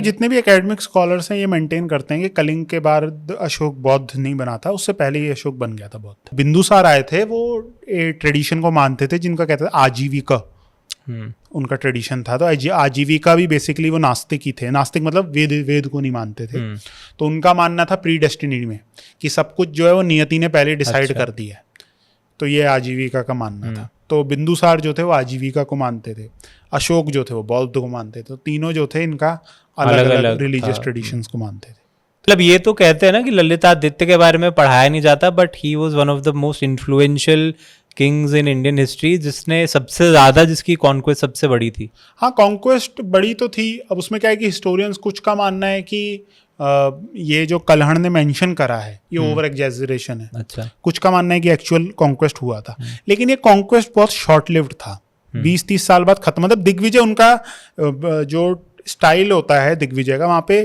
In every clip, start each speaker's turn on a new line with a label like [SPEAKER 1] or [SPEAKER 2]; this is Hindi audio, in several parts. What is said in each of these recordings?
[SPEAKER 1] जितने भी एकेडमिक स्कॉलर्स हैं ये मेंटेन करते हैं कि कलिंग के बाद अशोक बौद्ध नहीं बना था, उससे पहले ही अशोक बन गया था बौद्ध। बिंदुसार आए थे, वो ट्रेडिशन को मानते थे जिनका कहते थे आजीविका, उनका ट्रेडिशन था। तो आजीविका भी बेसिकली वो नास्तिक ही थे। नास्तिक मतलब वेद को नहीं मानते थे। तो उनका मानना था प्री डेस्टिनी में, कि सब कुछ जो है वो नियति ने पहले डिसाइड कर दिया है। तो ये आजीविका का मानना था। तो बिंदुसार जो थे वो आजीविका को मानते थे, अशोक जो थे वो बौद्ध को मानते थे। तो तीनों जो थे इनका अलग अलग रिलीजियस ट्रेडिशंस को मानते थे।
[SPEAKER 2] मतलब ये तो कहते हैं ना कि ललितादित्य के बारे में पढ़ाया नहीं जाता, but he was one of the most influential kings in Indian history, जिसने सबसे ज्यादा, जिसकी कॉन्क्वेस्ट सबसे बड़ी थी।
[SPEAKER 1] हाँ, कॉन्क्वेस्ट बड़ी तो थी। अब उसमें क्या है कि हिस्टोरियंस कुछ का मानना है कि ये जो कल्हण ने मेंशन करा है ये ओवर एग्जैजरेशन है।
[SPEAKER 2] अच्छा।
[SPEAKER 1] कुछ का मानना है कि एक्चुअल कॉन्क्वेस्ट हुआ था, लेकिन ये कॉन्क्वेस्ट बहुत शॉर्ट लिव्ड था, 20-30 साल बाद खत्म। मतलब दिग्विजय, उनका जो स्टाइल होता है दिग्विजय का, वहाँ पे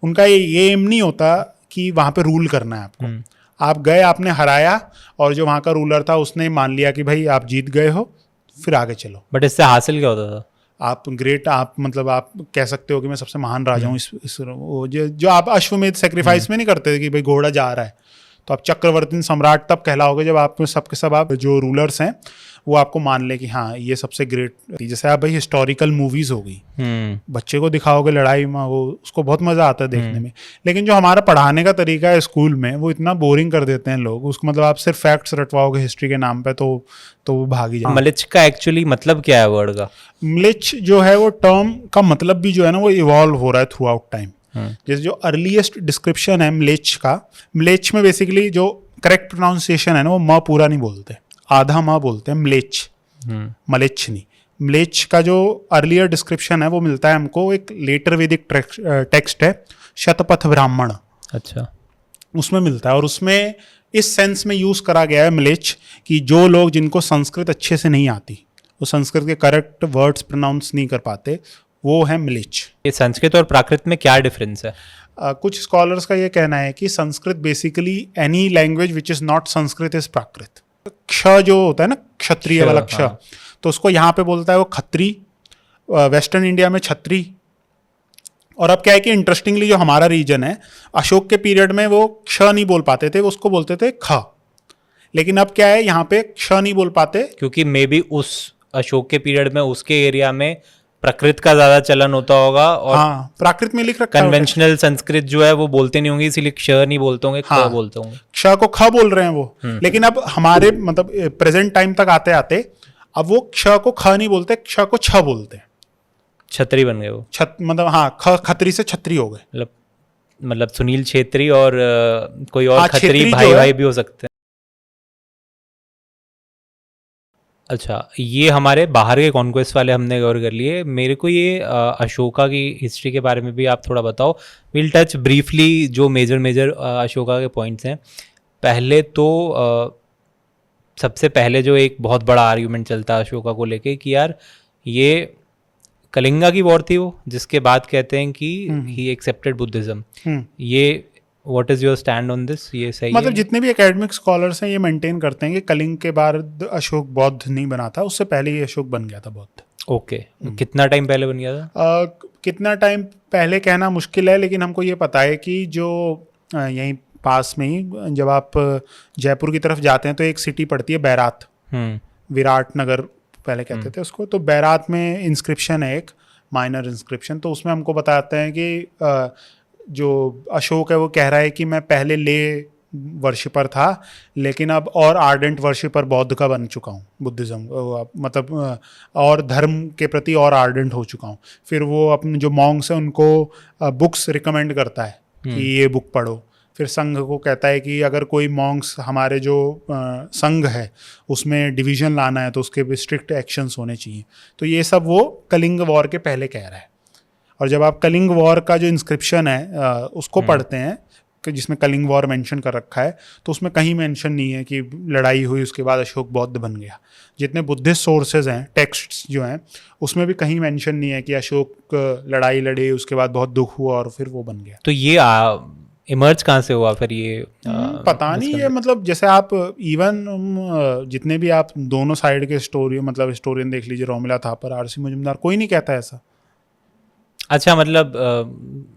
[SPEAKER 1] उनका ये एम नहीं होता कि वहाँ पे रूल करना है आपको। आप गए, आपने हराया, और जो वहाँ का रूलर था उसने मान लिया कि भाई आप जीत गए हो, फिर आगे चलो।
[SPEAKER 2] बट इससे हासिल क्या होता था?
[SPEAKER 1] आप ग्रेट, आप मतलब आप कह सकते हो कि मैं सबसे महान राजा हूँ। जो आप अश्वमेध सेक्रीफाइस में नहीं करते कि भाई घोड़ा जा रहा है, तो आप चक्रवर्ती सम्राट तब कहलाओगे जब आप सबके सब आप जो रूलर्स हैं वो आपको मान ले कि हाँ ये सबसे ग्रेट। जैसे आप भाई हिस्टोरिकल मूवीज हो गई, बच्चे को दिखाओगे लड़ाई में, वो उसको बहुत मजा आता है देखने में। लेकिन जो हमारा पढ़ाने का तरीका है स्कूल में, वो इतना बोरिंग कर देते हैं लोग उसको। मतलब आप सिर्फ फैक्ट्स रटवाओगे हिस्ट्री के नाम पे तो वो भागी जाए।
[SPEAKER 2] मलिच का एक्चुअली मतलब क्या है वर्ड का?
[SPEAKER 1] मलिच जो है वो टर्म का मतलब भी जो है ना वो इवॉल्व हो रहा है थ्रू आउट टाइम। जैसे जो अर्लीस्ट डिस्क्रिप्शन है मलेच का, मलेच में बेसिकली जो करेक्ट प्रोनाउंसिएशन है ना वो म पूरा नहीं बोलते, आधा म बोलते हैं, मलेच, मलेच नहीं। मलेच का जो अर्लियर डिस्क्रिप्शन है वो मिलता है हमको एक लेटर वैदिक टेक्स्ट है, शतपथ ब्राह्मण।
[SPEAKER 2] अच्छा।
[SPEAKER 1] उसमें मिलता है, और उसमें इस सेंस में यूज करा गया है मलेच कि जो लोग जिनको संस्कृत अच्छे से नहीं आती, वो संस्कृत के करेक्ट वर्ड्स प्रोनाउंस नहीं कर पाते, वो है मलेच।
[SPEAKER 2] ये संस्कृत और प्राकृत में क्या डिफरेंस है?
[SPEAKER 1] कुछ स्कॉलर्स का ये कहना है कि Sanskrit basically any language which is not Sanskrit is Prakrit. क्ष जो होता है ना, क्षत्रिय वाला क्ष,
[SPEAKER 2] हाँ।
[SPEAKER 1] तो उसको यहाँ पे बोलता है वो खत्री, वेस्टर्न इंडिया में छत्री। और अब क्या है कि इंटरेस्टिंगली जो हमारा रीजन है, अशोक के पीरियड में वो क्ष नहीं बोल पाते थे, उसको बोलते थे ख। लेकिन अब क्या है, यहाँ पे क्ष नहीं बोल पाते,
[SPEAKER 2] क्योंकि मे बी उस अशोक के पीरियड में उसके एरिया में प्रकृत का ज्यादा चलन होता होगा, और
[SPEAKER 1] हाँ प्राकृत में लिख रखा है।
[SPEAKER 2] कन्वेंशनल संस्कृत जो है वो बोलते नहीं होंगे, इसीलिए क्ष नहीं बोलते होंगे, ख बोलते होंगे।
[SPEAKER 1] क्ष को ख बोल रहे हैं वो। लेकिन अब हमारे मतलब प्रेजेंट टाइम तक आते आते अब वो क्ष को ख नहीं बोलते, क्ष को छ बोलते हैं।
[SPEAKER 2] छत्री बन गए वो,
[SPEAKER 1] मतलब हाँ, खत्री से छत्री हो गए।
[SPEAKER 2] मतलब सुनील छेत्री और कोई और खत्री भाई भी हो सकते हैं। अच्छा, ये हमारे बाहर के कॉन्क्वेस्ट वाले हमने कवर कर लिए। मेरे को ये अशोका की हिस्ट्री के बारे में भी आप थोड़ा बताओ। विल टच ब्रीफली जो मेजर अशोका के पॉइंट्स हैं। पहले तो सबसे पहले जो एक बहुत बड़ा आर्ग्यूमेंट चलता है अशोका को लेके कि यार ये कलिंगा की वॉर थी वो, जिसके बाद कहते हैं कि ही एक्सेप्टेड बुद्धिज्म। ये what is your stand on this? ये सही
[SPEAKER 1] मतलब
[SPEAKER 2] है?
[SPEAKER 1] जितने भी एकेडमिक स्कॉलर्स हैं ये मेंटेन करते हैं कि कलिंग के बाद अशोक बौद्ध नहीं बना था, उससे पहले ही अशोक बन गया था बौद्ध।
[SPEAKER 2] ओके। कितना टाइम पहले बन गया था?
[SPEAKER 1] कितना टाइम पहले कहना मुश्किल है, लेकिन हमको ये पता है कि जो यहीं पास में ही जब आप जयपुर की तरफ जाते हैं तो एक सिटी पड़ती है बैरात, विराट नगर पहले कहते थे उसको। तो बैरात में इंस्क्रिप्शन है एक माइनर इंस्क्रिप्शन, तो उसमें हमको बताते हैं कि जो अशोक है वो कह रहा है कि मैं पहले ले वर्शिपर था, लेकिन अब और आर्डेंट वर्शिपर बौद्ध का बन चुका हूँ, बुद्धिज्म मतलब और धर्म के प्रति और आर्डेंट हो चुका हूँ। फिर वो अपने जो मॉन्क्स हैं उनको बुक्स रिकमेंड करता है कि ये बुक पढ़ो। फिर संघ को कहता है कि अगर कोई मॉन्क्स हमारे जो संघ है उसमें डिवीजन लाना है तो उसके भी स्ट्रिक्ट एक्शंस होने चाहिए। तो ये सब वो कलिंग वॉर के पहले कह रहा है। और जब आप कलिंग वॉर का जो इंस्क्रिप्शन है उसको पढ़ते हैं कि जिसमें कलिंग वॉर मेंशन कर रखा है, तो उसमें कहीं मेंशन नहीं है कि लड़ाई हुई उसके बाद अशोक बौद्ध बन गया। जितने बुद्धिस्ट सोर्सेज हैं, टेक्स्ट्स जो हैं, उसमें भी कहीं मेंशन नहीं है कि अशोक लड़ाई लड़े उसके बाद बहुत दुख हुआ और फिर वो बन गया।
[SPEAKER 2] तो ये इमर्ज कहाँ से हुआ फिर ये?
[SPEAKER 1] पता नहीं है। मतलब जैसे आप इवन जितने भी आप दोनों साइड के स्टोरी मतलब हिस्टोरियन देख लीजिए, रोमिला थापर, आरसी मजुमदार, कोई नहीं कहता ऐसा।
[SPEAKER 2] अच्छा, मतलब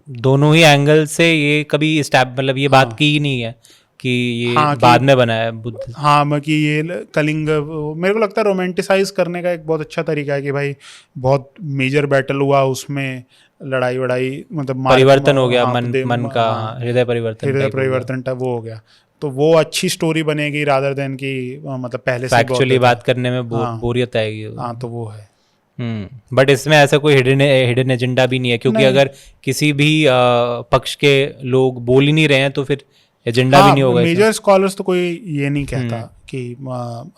[SPEAKER 2] दोनों ही एंगल से ये कभी स्टैप मतलब ये बात की ही नहीं है कि ये बाद में बना है बुद्ध।
[SPEAKER 1] हाँ, कि ये कलिंग मेरे को लगता है रोमांटिसाइज करने का एक बहुत अच्छा तरीका है कि भाई बहुत मेजर बैटल हुआ, उसमें लड़ाई वड़ाई मतलब
[SPEAKER 2] परिवर्तन हो गया, मन का हृदय परिवर्तन
[SPEAKER 1] वो हो गया, तो वो अच्छी स्टोरी बनेगी रादर देन की मतलब पहले से
[SPEAKER 2] एक्चुअली बात करने में बोरियत आएगी।
[SPEAKER 1] हाँ, तो वो है।
[SPEAKER 2] बट इसमें ऐसा कोई हिडन एजेंडा भी नहीं है, क्योंकि अगर किसी भी पक्ष के लोग बोल ही नहीं रहे हैं तो फिर एजेंडा भी नहीं होगा।
[SPEAKER 1] मेजर स्कॉलर्स तो कोई ये नहीं कहता कि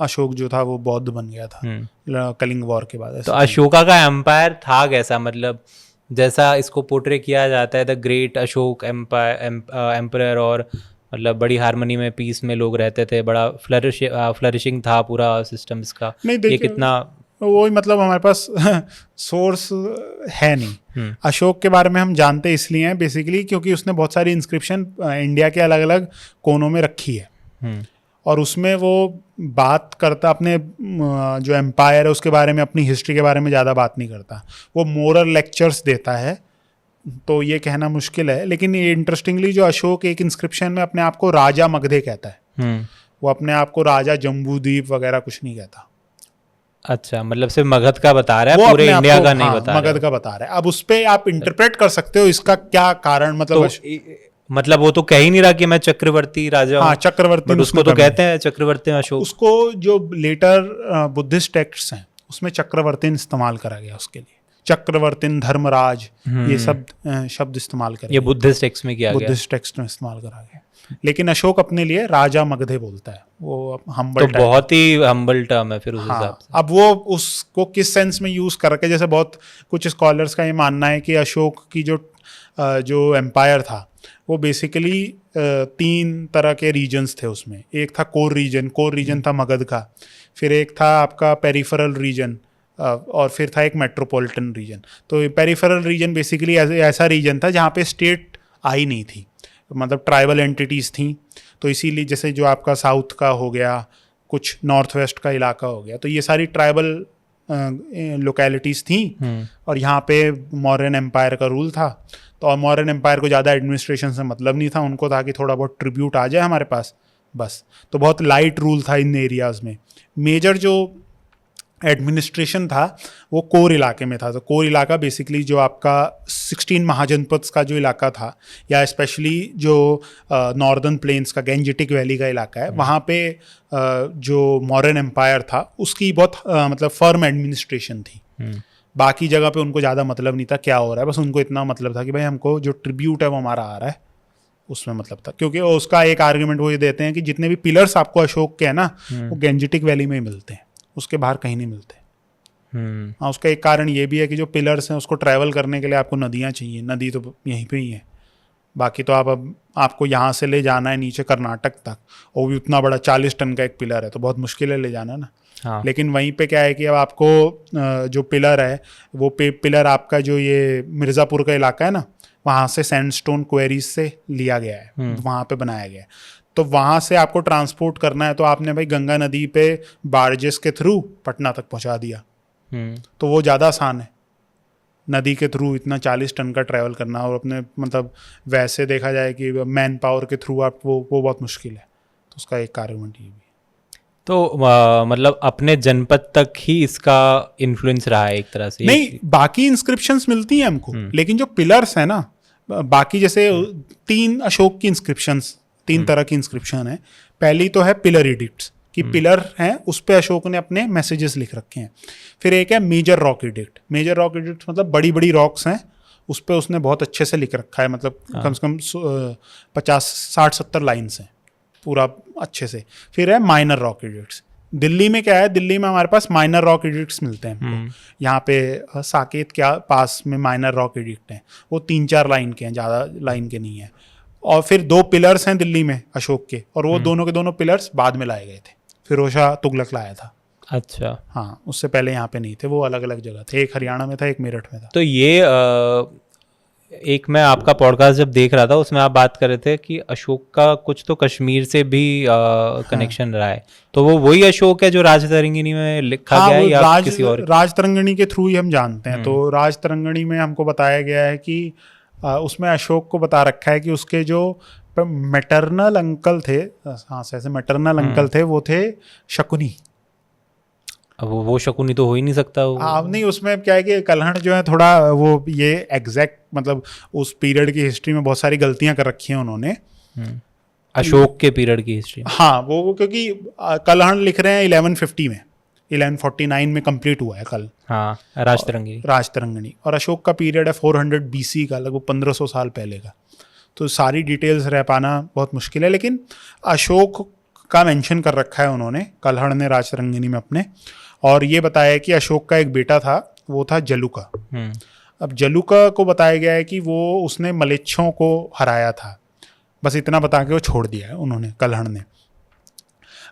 [SPEAKER 1] अशोक जो था वो बौद्ध बन गया था कलिंग वॉर के बाद।
[SPEAKER 2] तो अशोका का एम्पायर था कैसा, मतलब जैसा इसको पोर्ट्रे किया जाता है द ग्रेट अशोक एम्पायर, और मतलब बड़ी हार्मनी में पीस में लोग रहते थे, बड़ा फ्लरिशिंग था पूरा सिस्टम इसका, ये कितना
[SPEAKER 1] वही मतलब हमारे पास सोर्स है नहीं। अशोक के बारे में हम जानते इसलिए हैं बेसिकली क्योंकि उसने बहुत सारी इंस्क्रिप्शन इंडिया के अलग अलग कोनों में रखी है, और उसमें वो बात करता अपने जो एम्पायर है उसके बारे में, अपनी हिस्ट्री के बारे में ज़्यादा बात नहीं करता, वो मोरल लेक्चर्स देता है। तो ये कहना मुश्किल है, लेकिन ये इंटरेस्टिंगली जो अशोक एक इंस्क्रिप्शन में अपने आप को राजा मगधे कहता है, वो अपने आप को राजा जम्बूद्वीप वगैरह कुछ नहीं कहता।
[SPEAKER 2] अच्छा, मतलब सिर्फ मगध का बता रहा है, पूरे इंडिया का नहीं बता रहा है,
[SPEAKER 1] मगध का बता रहा है। अब उस पे आप इंटरप्रेट कर सकते हो इसका क्या कारण,
[SPEAKER 2] मतलब वो तो कह ही नहीं रहा कि मैं चक्रवर्ती राजा हूं,
[SPEAKER 1] चक्रवर्ती,
[SPEAKER 2] बट उसको तो कहते हैं चक्रवर्ती अशोक।
[SPEAKER 1] उसको जो लेटर बुद्धिस्ट टेक्स्ट हैं उसमें चक्रवर्ती इस्तेमाल करा गया उसके लिए, चक्रवर्ती धर्मराज, ये सब शब्द इस्तेमाल करे,
[SPEAKER 2] ये बुद्धिस्ट टेक्स्ट में किया गया,
[SPEAKER 1] बुद्धिस्ट टेक्स्ट में इस्तेमाल करा गया। लेकिन अशोक अपने लिए राजा मगधे बोलता है, वो हम्बल,
[SPEAKER 2] तो बहुत ही हम्बल टर्म है फिर उस हिसाब से।
[SPEAKER 1] अब वो उसको किस सेंस में यूज करके, जैसे बहुत कुछ स्कॉलर्स का ये मानना है कि अशोक की जो एम्पायर था वो बेसिकली 3 तरह के रीजन्स थे उसमें। एक था कोर रीजन था मगध का, फिर एक था आपका पेरिफेरल रीजन, और फिर था एक मेट्रोपॉलिटन रीजन। तो पेरिफेरल रीजन बेसिकली ऐसा रीजन था जहाँ पे स्टेट आई नहीं थी, मतलब ट्राइबल एंटिटीज़ थी। तो इसीलिए जैसे जो आपका साउथ का हो गया, कुछ नॉर्थ वेस्ट का इलाका हो गया, तो ये सारी ट्राइबल लोकेलिटीज़ थी, और यहाँ पे मौर्यन एम्पायर का रूल था। तो मौर्यन एम्पायर को ज़्यादा एडमिनिस्ट्रेशन से मतलब नहीं था, उनको था कि थोड़ा बहुत ट्रिब्यूट आ जाए हमारे पास बस। तो बहुत लाइट रूल था इन एरियाज़ में। मेजर जो एडमिनिस्ट्रेशन था वो कोर इलाके में था। तो कोर इलाका बेसिकली जो आपका 16 महाजनपद्स का जो इलाका था, या स्पेशली जो नॉर्दर्न प्लेन्स का गेंजेटिक वैली का इलाका है, वहाँ पे जो मौर्यन एम्पायर था उसकी बहुत मतलब फर्म एडमिनिस्ट्रेशन थी। बाकी जगह पे उनको ज़्यादा मतलब नहीं था क्या हो रहा है, बस उनको इतना मतलब था कि भाई हमको जो ट्रिब्यूट है वो हमारा आ रहा है, उसमें मतलब था। क्योंकि उसका एक आर्ग्यूमेंट वो ये देते हैं कि जितने भी पिलर्स आपको अशोक के हैं ना, वो गेंजेटिक वैली में ही मिलते हैं, उसके बाहर कहीं नहीं मिलते। हाँ, उसका एक कारण ये भी है कि जो पिलर्स हैं उसको ट्रैवल करने के लिए आपको नदियाँ चाहिए, नदी तो यहीं पे ही है। बाकी तो आपको यहाँ से ले जाना है नीचे कर्नाटक तक, वो भी उतना बड़ा 40 टन का एक पिलर है, तो बहुत मुश्किल है ले जाना ना। हाँ। लेकिन वहीं पे क्या है कि अब आपको जो पिलर है वो पिलर आपका जो ये मिर्ज़ापुर का इलाका है ना, वहाँ से सैंडस्टोन क्वेरीज से लिया गया है, वहाँ पे बनाया गया है। तो वहाँ से आपको ट्रांसपोर्ट करना है, तो आपने भाई गंगा नदी पे बार्जेस के थ्रू पटना तक पहुँचा दिया, तो वो ज़्यादा आसान है नदी के थ्रू इतना 40 टन का ट्रैवल करना। और अपने मतलब वैसे देखा जाए कि मैन पावर के थ्रू आप वो बहुत मुश्किल है, तो उसका एक आर्गुमेंट ये भी।
[SPEAKER 2] तो मतलब अपने जनपद तक ही इसका इन्फ्लुएंस रहा है एक तरह से।
[SPEAKER 1] नहीं, बाकी इंस्क्रिप्शंस मिलती हैं हमको, लेकिन जो पिलर्स है ना, बाकी जैसे 3 अशोक की इंस्क्रिप्शंस, 3 तरह की इंस्क्रिप्शन है। पहली तो है पिलर एडिक्ट्स, कि पिलर हैं उस पे अशोक ने अपने मैसेजेस लिख रखे हैं। फिर एक है major rock edict. Major rock edict मतलब बड़ी बड़ी रॉक्स हैं, उस पे उसने बहुत अच्छे से लिख रखा है, मतलब कम से कम 50-60-70 लाइन्स हैं पूरा अच्छे से। फिर है माइनर रॉक एडिक्ट्स। दिल्ली में क्या है, दिल्ली में हमारे पास माइनर रॉक एडिक्ट्स मिलते हैं। यहाँ पे साकेत के पास में माइनर रॉक एडिक्ट हैं, वो 3-4 लाइन के हैं, ज़्यादा लाइन के नहीं है। और फिर 2 पिलर्स हैं दिल्ली में अशोक के, और वो दोनों के दोनों पिलर्स बाद में लाए गए थे, फिरोज शाह तुगलक लाया था।
[SPEAKER 2] अच्छा,
[SPEAKER 1] हाँ, उससे पहले यहाँ पे नहीं थे, वो अलग अलग जगह थे, एक हरियाणा में था, एक मेरठ में था।
[SPEAKER 2] तो ये एक मैं आपका पॉडकास्ट जब देख रहा था उसमें आप बात कर रहे थे कि अशोक का कुछ तो कश्मीर से भी कनेक्शन रहा है, तो वो वही अशोक है जो राजतरंगिणी में लिखा गया है या किसी और?
[SPEAKER 1] राजतरंगिणी के थ्रू ही हम जानते हैं। तो राजतरंगिणी में हमको बताया गया है कि उसमें अशोक को बता रखा है कि उसके जो मैटरनल अंकल थे, हाँ ऐसे मैटरनल अंकल थे, वो थे शकुनी।
[SPEAKER 2] अब वो शकुनी तो हो ही नहीं सकता वो।
[SPEAKER 1] नहीं, उसमें क्या है कि कल्हण जो है थोड़ा वो ये एग्जैक्ट मतलब उस पीरियड की हिस्ट्री में बहुत सारी गलतियां कर रखी हैं उन्होंने।
[SPEAKER 2] अशोक के पीरियड की हिस्ट्री।
[SPEAKER 1] हाँ वो क्योंकि कल्हण लिख रहे हैं 1150 में, 1149 में कंप्लीट हुआ है कल।
[SPEAKER 2] हाँ, राजतरंगिणी।
[SPEAKER 1] राजतरंगिणी, और अशोक का पीरियड है 400 BC का, लगभग 1500 साल पहले का। तो सारी डिटेल्स रह पाना बहुत मुश्किल है, लेकिन अशोक का मेंशन कर रखा है उन्होंने कल्हड़ ने राजतरंगिणी में अपने, और ये बताया कि अशोक का एक बेटा था, वो था जलुका। अब जलुका को बताया गया है कि वो उसने मलेच्छों को हराया था, बस इतना बता के वो छोड़ दिया है उन्होंने, कल्हड़ ने।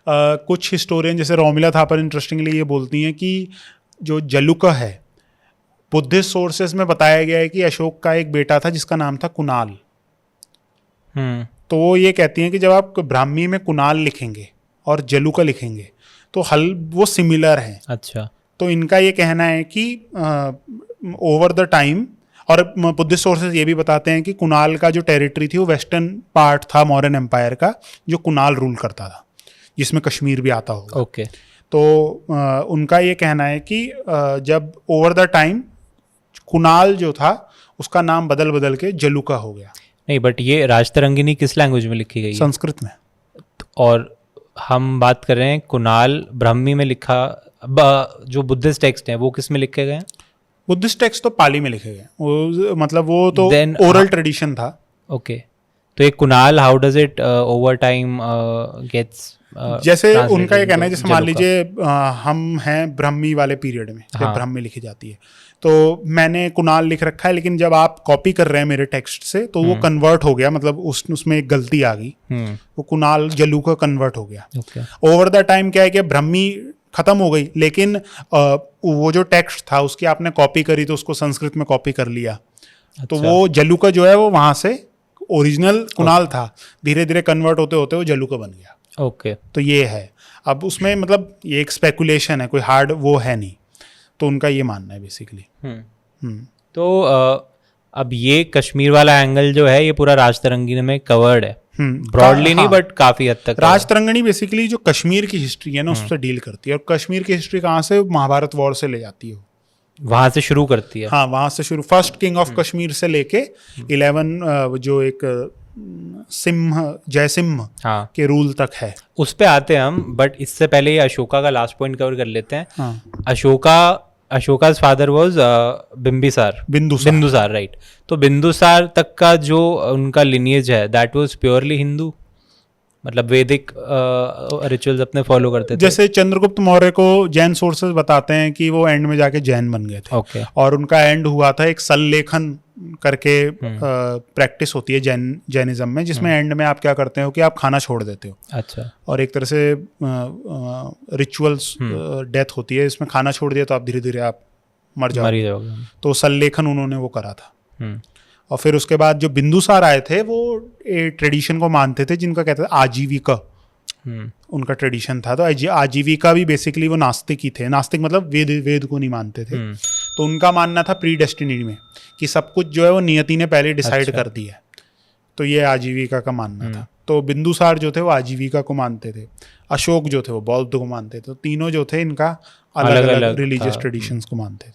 [SPEAKER 1] कुछ हिस्टोरियन जैसे रोमिला थापर इंटरेस्टिंगली ये बोलती हैं कि जो जलुका है, बुद्धिस्ट सोर्सेस में बताया गया है कि अशोक का एक बेटा था जिसका नाम था कुणाल। तो वो ये कहती हैं कि जब आप ब्राह्मी में कुणाल लिखेंगे और जलुका लिखेंगे तो वो सिमिलर हैं।
[SPEAKER 2] अच्छा।
[SPEAKER 1] तो इनका ये कहना है कि ओवर द टाइम, और बुद्धिस्ट सोर्सेज ये भी बताते हैं कि कुणाल का जो टेरिटरी थी वो वेस्टर्न पार्ट था मौर्यन एम्पायर का, जो कुणाल रूल करता था, जिसमें कश्मीर भी आता होगा।
[SPEAKER 2] ओके।
[SPEAKER 1] तो उनका ये कहना है कि जब ओवर द टाइम कुणाल जो था उसका नाम बदल बदल के जलुका हो गया।
[SPEAKER 2] नहीं, बट ये राजतरंगिणी किस लैंग्वेज में लिखी गई है?
[SPEAKER 1] संस्कृत में। और
[SPEAKER 2] हम बात कर रहे हैं कुणाल ब्राह्मी में लिखा, जो बुद्धिस्ट टेक्स्ट हैं वो किस में लिखे गए हैं?
[SPEAKER 1] बुद्धिस्ट टेक्स्ट तो पाली में लिखे गए, वो मतलब वो तो ओरल ट्रेडिशन था।
[SPEAKER 2] ओके। तो एक Kunal, how does it over time gets,
[SPEAKER 1] जैसे उनका ये कहना है, जैसे मान लीजिए हम हैं ब्राह्मी वाले पीरियड में, जब ब्राह्मी लिखी जाती है, तो मैंने कुणाल लिख रखा है, लेकिन जब आप कॉपी कर रहे हैं मेरे टेक्स्ट से तो वो कन्वर्ट हो गया, मतलब उसमें एक गलती आ गई, वो कुणाल जलुका कन्वर्ट हो गया। ओवर द टाइम क्या है कि ब्राह्मी खत्म हो गई, लेकिन वो जो टेक्स्ट था उसकी आपने कॉपी करी तो उसको संस्कृत में कॉपी कर लिया। तो वो जलुका जो है वो वहां से ओरिजिनल कुणाल था, धीरे धीरे कन्वर्ट होते होते वो जलुका बन गया।
[SPEAKER 2] ओके।
[SPEAKER 1] तो ये है, अब उसमें मतलब ये एक स्पेकुलेशन है, कोई हार्ड वो है नहीं, तो उनका ये मानना है बेसिकली।
[SPEAKER 2] तो अब ये कश्मीर वाला एंगल जो है ये पूरा राजतरंगिणी में कवर्ड है, ब्रॉडली नहीं बट काफी हद तक।
[SPEAKER 1] राजतरंगिणी बेसिकली जो कश्मीर की हिस्ट्री है ना उससे डील करती है, और कश्मीर की हिस्ट्री कहाँ से, महाभारत वॉर से ले जाती है,
[SPEAKER 2] वहां से शुरू करती है।
[SPEAKER 1] हाँ वहां से शुरू, फर्स्ट किंग ऑफ कश्मीर से लेके 11 जो एक जयसिम्ह के रूल तक है, उस
[SPEAKER 2] पे आते हैं हम, बट इससे पहले ये अशोका का लास्ट पॉइंट कवर कर लेते हैं।
[SPEAKER 1] हाँ।
[SPEAKER 2] अशोका's फादर वाज बिंदुसार, राइट। तो बिंदुसार तक का जो उनका लिनिएज है दैट वाज प्योरली हिंदू, मतलब वैदिक रिचुअल्स अपने फॉलो करते थे।
[SPEAKER 1] जैसे चंद्रगुप्त मौर्य को जैन सोर्सेज बताते हैं कि वो एंड में जाके जैन बन गए थे।
[SPEAKER 2] Okay.
[SPEAKER 1] और उनका एंड हुआ था एक सल्लेखन करके प्रैक्टिस होती है जैनिज्म में, जिसमें एंड में आप क्या करते हो कि आप खाना छोड़ देते हो।
[SPEAKER 2] अच्छा।
[SPEAKER 1] और एक तरह से रिचुअल्स डेथ होती है, इसमें खाना छोड़ दिया तो आप धीरे धीरे आप मर जाओगे। तो सल्लेखन उन्होंने वो करा था। और फिर उसके बाद जो बिंदुसार आए थे वो ट्रेडिशन को मानते थे जिनका कहते थे आजीविका, उनका ट्रेडिशन था। तो आजीविका भी बेसिकली वो नास्तिक ही थे, नास्तिक मतलब वेद को नहीं मानते थे। तो उनका मानना था प्री डेस्टिनी में कि सब कुछ जो है वो नियति ने पहले डिसाइड कर दिया है, तो ये आजीविका का मानना था। तो बिंदुसार जो थे वो आजीविका को मानते थे, अशोक जो थे वो बौद्ध को मानते थे। तो तीनों जो थे इनका अलग अलग रिलीजियस ट्रेडिशंस को मानते थे।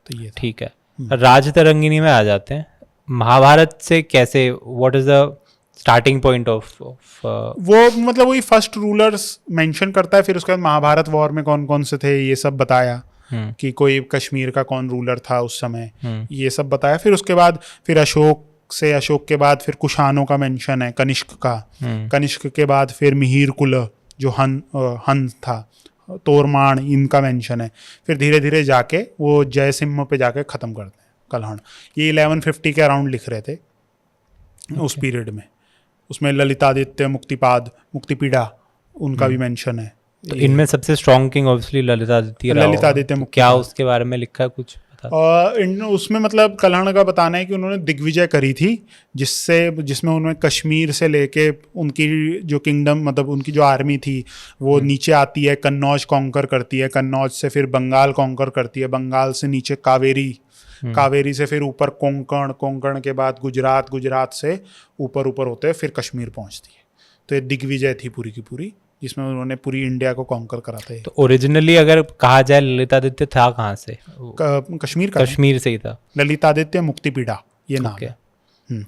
[SPEAKER 1] तो ये
[SPEAKER 2] ठीक है। राजतरंगिणी में आ जाते हैं। महाभारत से कैसे, what is the starting point of
[SPEAKER 1] वो मतलब वही फर्स्ट रूलर्स मेंशन करता है, फिर उसके बाद महाभारत वॉर में कौन कौन से थे ये सब बताया, कि कोई कश्मीर का कौन रूलर था उस समय, ये सब बताया। फिर उसके बाद फिर अशोक के बाद फिर कुशानों का मेंशन है, कनिष्क का, कनिष्क के बाद फिर मिहिर कुल जो हन था, तोरमाण, इनका मेंशन है। फिर धीरे धीरे जाके वो जयसिम्ह पे जाके खत्म करते हैं कल्हण। ये 1150 के अराउंड लिख रहे थे उस पीरियड में। उसमें ललितादित्य, मुक्तिपीड़ा उनका भी मेंशन है।
[SPEAKER 2] तो इनमें सबसे स्ट्रॉन्ग किंग ऑब्वियसली ललितादित्य। क्या उसके बारे में लिखा है कुछ?
[SPEAKER 1] उसमें मतलब कल्हण का बताना है कि उन्होंने दिग्विजय करी थी, जिसमें उन्होंने कश्मीर से लेके उनकी जो किंगडम, मतलब उनकी जो आर्मी थी वो नीचे आती है, कन्नौज कॉन्कर करती है, कन्नौज से फिर बंगाल कॉन्कर करती है, बंगाल से नीचे कावेरी कावेरी से फिर ऊपर कोंकण, कोंकण के बाद गुजरात, गुजरात से ऊपर ऊपर होते हुए फिर कश्मीर पहुंचती है। तो ये दिग्विजय थी पूरी की पूरी, जिसमें उन्होंने पूरी इंडिया को कॉन्कर करा था।
[SPEAKER 2] तो ओरिजिनली अगर कहा जाए ललितादित्य था कहाँ से?
[SPEAKER 1] कश्मीर का,
[SPEAKER 2] कश्मीर से ही था।
[SPEAKER 1] ललितादित्य मुक्तिपीड़ा ये नाम है।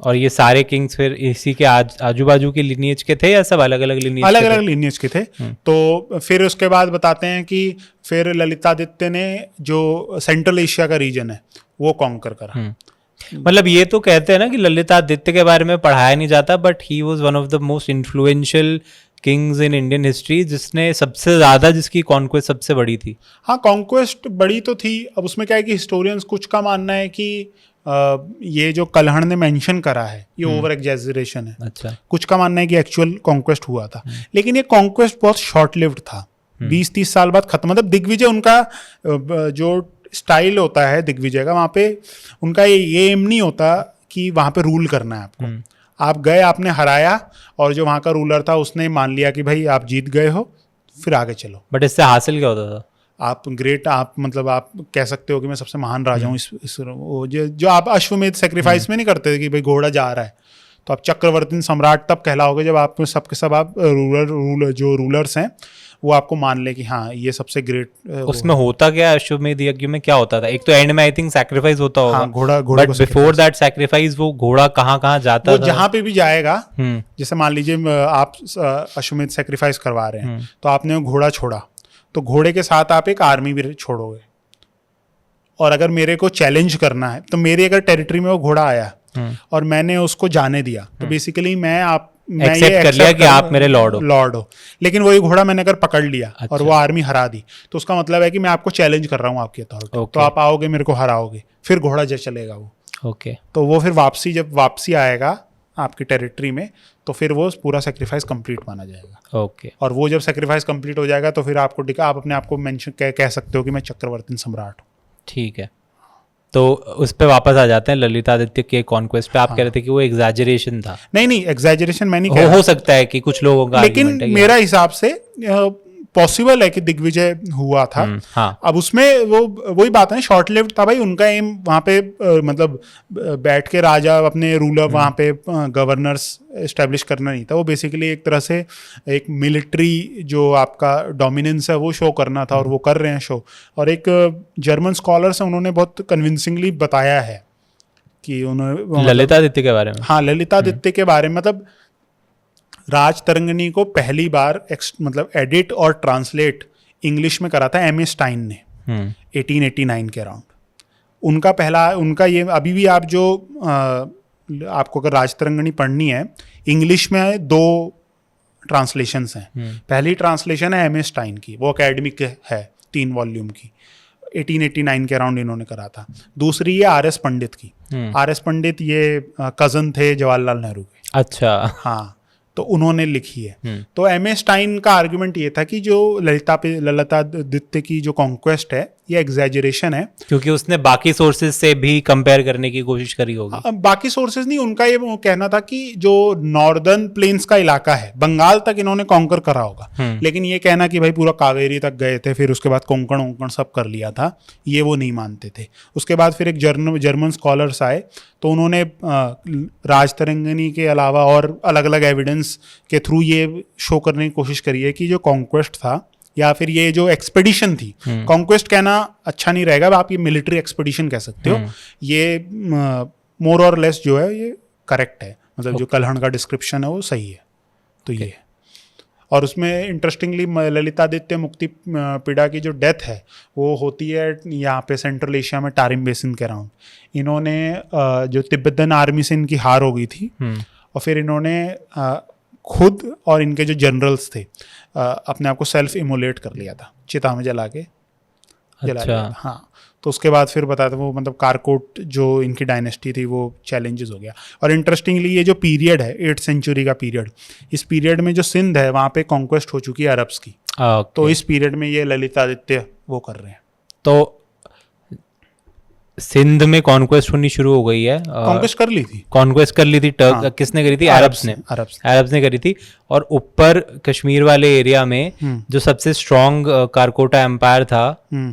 [SPEAKER 2] और ये सारे किंग्स फिर इसी के आजू बाजू के लिनिएज के थे या सब अलग अलग लिनिएज?
[SPEAKER 1] अलग अलग लिनिएज के थे। तो फिर उसके बाद बताते हैं कि फिर ललितादित्य ने जो सेंट्रल एशिया का रीजन है वो कॉन्कर करा।
[SPEAKER 2] मतलब ये तो कहते हैं ना कि ललितादित्य के बारे में पढ़ाया नहीं जाता, but he was one of the most influential kings in Indian history, जिसने सबसे ज्यादा, जिसकी कॉन्क्वेस्ट सबसे बड़ी थी।
[SPEAKER 1] हाँ, कॉन्क्वेस्ट बड़ी तो थी। अब उसमें क्या है कि हिस्टोरियंस कुछ का मानना है कि ये जो कल्हण ने मेंशन करा है ये ओवर एग्जैजरेशन है।
[SPEAKER 2] अच्छा।
[SPEAKER 1] कुछ का मानना है कि एक्चुअल कॉन्क्वेस्ट हुआ था, लेकिन ये कॉन्क्वेस्ट बहुत शॉर्ट लिव्ड था, 20-30 साल बाद खत्म। मतलब दिग्विजय, उनका जो स्टाइल होता है दिग्विजय का, वहाँ पे उनका ये एम नहीं होता कि वहाँ पे रूल करना है आपको। आप गए, आपने हराया, और जो वहाँ का रूलर था उसने मान लिया कि भाई आप जीत गए हो, फिर आगे चलो।
[SPEAKER 2] बट इससे हासिल क्या होता था?
[SPEAKER 1] आप ग्रेट, आप मतलब आप कह सकते हो कि मैं सबसे महान राजा हूँ। जो आप अश्वमेध सेक्रीफाइस में नहीं करते थे कि भाई घोड़ा जा रहा है, तो आप चक्रवर्ती सम्राट तब कहलाओगे जब आप सबके सब आप जो रूलर्स हैं वो आपको मान ले कि हाँ ये सबसे ग्रेट।
[SPEAKER 2] उसमें होता क्या है अश्वमेध यज्ञ में, क्या होता था? एक तो एंड में आई थिंक सैक्रिफाइस होता होगा।
[SPEAKER 1] हाँ, घोड़ा
[SPEAKER 2] बट बिफोर दैट सैक्रिफाइस वो घोड़ा कहाँ कहाँ जाता
[SPEAKER 1] वो
[SPEAKER 2] था?
[SPEAKER 1] जहाँ पे भी जाएगा, जैसे मान लीजिए आप अश्वमेध सैक्रिफाइस करवा रहे हैं, तो आपने वो घोड़ा छोड़ा, तो घोड़े के साथ आप एक आर्मी भी छोड़ोगे। और अगर मेरे को चैलेंज करना है, तो मेरी अगर टेरिटरी में वो घोड़ा आया और मैंने उसको जाने दिया, तो बेसिकली मैं
[SPEAKER 2] एक्सेप्ट कर लिया कि आप मेरे लॉर्ड हो।
[SPEAKER 1] लेकिन वही घोड़ा मैंने अगर पकड़ लिया और वो आर्मी हरा दी, तो उसका मतलब है कि मैं आपको चैलेंज कर रहा हूँ आपकी अथॉरिटी। तो आप आओगे, मेरे को हराओगे, फिर घोड़ा जब चलेगा वो।
[SPEAKER 2] ओके।
[SPEAKER 1] तो वो फिर जब वापसी आएगा आपकी टेरिटरी में, तो फिर वो पूरा सेक्रीफाइस कंप्लीट माना जाएगा।
[SPEAKER 2] ओके।
[SPEAKER 1] और वो जब सेक्रीफाइस कंप्लीट हो जाएगा, तो फिर आप अपने आप को मेंशन कह सकते हो कि मैं चक्रवर्ती सम्राट हूँ।
[SPEAKER 2] ठीक है। तो उस पे वापस आ जाते हैं ललितादित्य के कॉन्क्वेस्ट पे। आप कह रहे थे कि वो एग्जैजरेशन था।
[SPEAKER 1] नहीं, एग्जैजरेशन मैं नहीं कह रहा।
[SPEAKER 2] हो सकता है कि कुछ लोगों का,
[SPEAKER 1] लेकिन मेरा हिसाब से पॉसिबल है कि दिग्विजय हुआ था।
[SPEAKER 2] हाँ।
[SPEAKER 1] अब उसमें वही बात है, शॉर्ट लिव्ड था भाई। उनका एम वहाँ पे मतलब बैठ के राजा अपने रूलर वहाँ पे गवर्नर्स एस्टेब्लिश करना नहीं था। वो बेसिकली एक तरह से एक मिलिट्री जो आपका डोमिनेंस है वो शो करना था, और वो कर रहे हैं शो। और एक जर्मन स्कॉलर्स हैं, उन्होंने बहुत कन्विंसिंगली बताया है कि उन्होंने
[SPEAKER 2] ललितादित्य के बारे में।
[SPEAKER 1] हाँ, ललितादित्य के बारे में। मतलब राज तरंगिणी को पहली बार मतलब एडिट और ट्रांसलेट इंग्लिश में करा था M.A. स्टाइन ने 1889 के अराउंड। उनका ये अभी भी आप जो आपको अगर राज तरंगिणी पढ़नी है, इंग्लिश में 2 ट्रांसलेशंस हैं। पहली ट्रांसलेशन है M.A. स्टाइन की, वो एकेडमिक है 3 वॉल्यूम की, 1889 के अराउंड इन्होंने करा था। दूसरी ये R.S. पंडित की। R.S. पंडित ये कज़न थे जवाहरलाल नेहरू के।
[SPEAKER 2] अच्छा।
[SPEAKER 1] हाँ, तो उन्होंने लिखी है। तो M.A. स्टाइन का आर्गुमेंट ये था कि जो ललितादित्य की जो कॉन्क्वेस्ट है ये एग्जैजरेशन है,
[SPEAKER 2] क्योंकि उसने बाकी सोर्सेज से भी कंपेयर करने की कोशिश करी होगी।
[SPEAKER 1] बाकी सोर्सेज नहीं, उनका ये कहना था कि जो नॉर्दर्न प्लेन्स का इलाका है, बंगाल तक इन्होंने कॉन्कर करा होगा। लेकिन ये कहना कि भाई पूरा कावेरी तक गए थे, फिर उसके बाद कोंकण सब कर लिया था, ये वो नहीं मानते थे। उसके बाद फिर एक जर्मन स्कॉलर्स आए, तो उन्होंने राज तरंगिणी के अलावा और अलग अलग एविडेंस के थ्रू ये शो करने की कोशिश करी है कि जो कॉन्क्वेस्ट था, या फिर ये जो एक्सपेडिशन थी, कॉन्क्वेस्ट कहना अच्छा नहीं रहेगा, आप ये मिलिट्री एक्सपेडिशन कह सकते हो। ये मोर और लेस जो है ये करेक्ट है, मतलब जो कल्हण का डिस्क्रिप्शन है वो सही है। तो ये है। और उसमें इंटरेस्टिंगली ललितादित्य मुक्तिपीड़ा की जो डेथ है वो होती है यहाँ पे सेंट्रल एशिया में टारिम बेसिन के अराउंड। इन्होंने जो तिब्बतन आर्मी से इनकी हार हो गई थी, और फिर इन्होंने खुद और इनके जो जनरल्स थे अपने आप को सेल्फ इमोलेट कर लिया था, चिता में जला के जला लिया। हाँ, तो उसके बाद फिर बताते वो मतलब कारकोट जो इनकी डायनेस्टी थी वो चैलेंजेस हो गया। और इंटरेस्टिंगली ये जो पीरियड है 8th सेंचुरी का पीरियड, इस पीरियड में जो सिंध है वहाँ पे कॉन्क्वेस्ट हो चुकी है अरब्स की।
[SPEAKER 2] तो
[SPEAKER 1] इस पीरियड में ये ललितादित्य वो कर रहे हैं।
[SPEAKER 2] तो सिंध में कॉन्क्वेस्ट होनी शुरू हो गई है।
[SPEAKER 1] कॉन्क्वेस्ट कर ली थी,
[SPEAKER 2] कॉन्क्वेस्ट कर ली थी। टर्क
[SPEAKER 1] हाँ।
[SPEAKER 2] किसने करी थी? अरब्स ने। अरब्स ने करी थी। और ऊपर कश्मीर वाले एरिया में जो सबसे स्ट्रॉन्ग कारकोटा एम्पायर था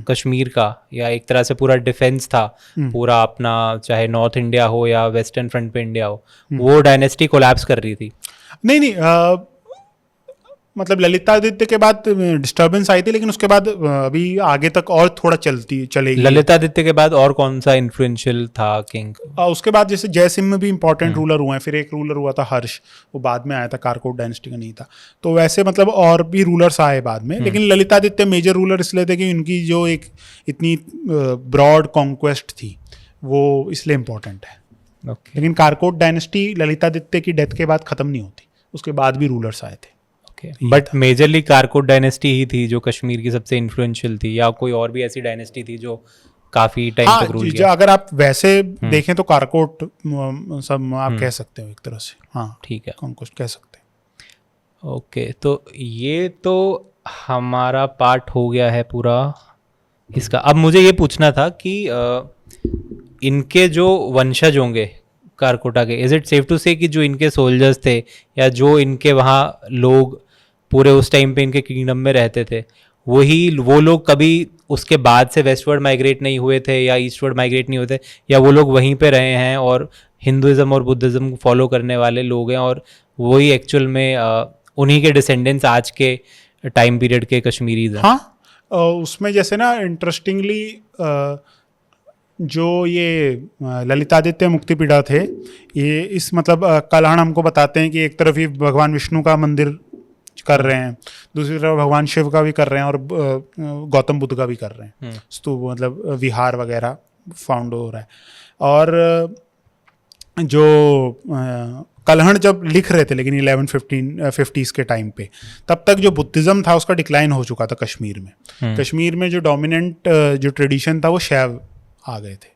[SPEAKER 2] कश्मीर का, या एक तरह से पूरा डिफेंस था पूरा अपना, चाहे नॉर्थ इंडिया हो या वेस्टर्न फ्रंट पे इंडिया हो, वो डायनेस्टी कोलैप्स कर रही थी।
[SPEAKER 1] नहीं, मतलब ललितादित्य के बाद डिस्टर्बेंस आई थी, लेकिन उसके बाद अभी आगे तक और थोड़ा चलेगी।
[SPEAKER 2] ललितादित्य के बाद और कौन सा इन्फ्लुएंशियल था किंग?
[SPEAKER 1] उसके बाद जैसे जयसिम्हा भी इंपॉर्टेंट रूलर हुए हैं, फिर एक रूलर हुआ था हर्ष, वो बाद में आया था, कारकोट डायनेस्टी का नहीं था। तो वैसे मतलब और भी रूलर्स आए बाद में, लेकिन ललितादित्य मेजर रूलर इसलिए थे कि उनकी जो एक इतनी ब्रॉड कॉन्क्वेस्ट थी वो इसलिए इम्पोर्टेंट है। लेकिन कारकोट डायनेस्टी ललितादित्य की डेथ के बाद खत्म नहीं होती, उसके बाद भी रूलर्स आए थे।
[SPEAKER 2] बट मेजरली कारकोट डायनेस्टी ही थी जो कश्मीर की सबसे इन्फ्लुएंशियल थी, या कोई और भी ऐसी डायनेस्टी थी जो काफी टाइम तक रूल किया?
[SPEAKER 1] अगर आप वैसे देखें तो कारकोट सब आप कह सकते हो एक तरह से, हाँ
[SPEAKER 2] ठीक है,
[SPEAKER 1] कॉन्क्वेस्ट कह सकते हैं।
[SPEAKER 2] ओके, तो ये तो हमारा पार्ट हो गया है पूरा इसका। अब मुझे ये पूछना था कि इनके जो वंशज होंगे कारकोटा के, इज इट सेफ टू से कि जो इनके सोल्जर्स थे या जो इनके वहाँ लोग पूरे उस टाइम पे इनके किंगडम में रहते थे, वो लोग कभी उसके बाद से वेस्टवर्ड माइग्रेट नहीं हुए थे या ईस्टवर्ड माइग्रेट नहीं हुए थे, या वो लोग वहीं पे रहे हैं और हिंदुइज्म और बुद्धिज़्म को फॉलो करने वाले लोग हैं और वही एक्चुअल में उन्हीं के डिसेंडेंट्स आज के टाइम पीरियड के कश्मीरीज हैं?
[SPEAKER 1] हाँ, उसमें जैसे ना इंटरेस्टिंगली जो ये ललितादित्य मुक्तिपीड़ा थे, ये इस मतलब कलहण हमको बताते हैं कि एक तरफ ही भगवान विष्णु का मंदिर कर रहे हैं, दूसरी तरफ भगवान शिव का भी कर रहे हैं और गौतम बुद्ध का भी कर रहे हैं, स्तूप मतलब विहार वगैरह फाउंड हो रहा है। और जो कलहण जब लिख रहे थे, लेकिन 1150s के टाइम पे, तब तक जो बुद्धिज़्म था उसका डिक्लाइन हो चुका था कश्मीर में। कश्मीर में जो डोमिनेंट जो ट्रेडिशन था वो शैव आ गए थे।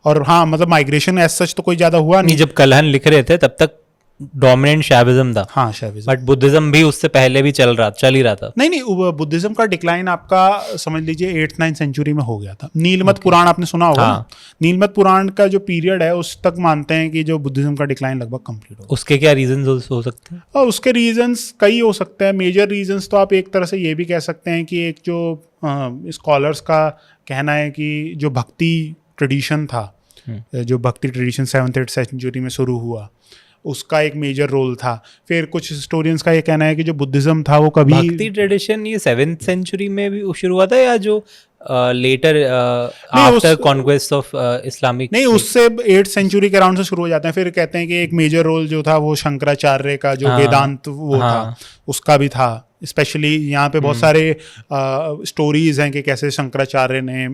[SPEAKER 1] और हाँ, मतलब माइग्रेशन एज सच तो कोई ज़्यादा हुआ नहीं।
[SPEAKER 2] जब कलहण लिख रहे थे तब तक डोमिनेंट शैविज्म था।
[SPEAKER 1] हाँ, शैविज्म।
[SPEAKER 2] बट बुद्धिज्म भी उससे पहले भी चल ही रहा था।
[SPEAKER 1] नहीं, बुद्धिज्म का डिक्लाइन आपका समझ लीजिए 8th-9th सेंचुरी में हो गया था। नीलमत पुराण आपने सुना होगा।
[SPEAKER 2] हाँ।
[SPEAKER 1] नीलमत पुराण का जो पीरियड है उस तक मानते हैं कि जो बुद्धिज्म का डिक्लाइन लगभग कंप्लीट हो।
[SPEAKER 2] उसके क्या रीजंस हो सकते हैं?
[SPEAKER 1] और उसके रीजंस कई हो सकते हैं। मेजर रीजंस तो आप एक तरह से ये भी कह सकते हैं कि एक जो स्कॉलर्स का कहना है कि जो भक्ति ट्रेडिशन था, जो भक्ति ट्रेडिशन 7th-8th सेंचुरी में शुरू हुआ, उसका एक मेजर रोल था। फिर कुछ हिस्टोरियंस का ये कहना है कि जो बुद्धिज्म था वो कभी
[SPEAKER 2] भक्ति ट्रेडिशन ये 7th सेंचुरी में भी शुरू हुआ था, या जो later after conquest of Islamic?
[SPEAKER 1] नहीं, उससे 8th सेंचुरी के अराउंड से शुरू हो जाते हैं। फिर कहते हैं कि एक मेजर रोल जो था वो शंकराचार्य का जो वेदांत वो था, उसका भी था। स्पेशली यहाँ पे बहुत सारे स्टोरीज हैं कि कैसे शंकराचार्य ने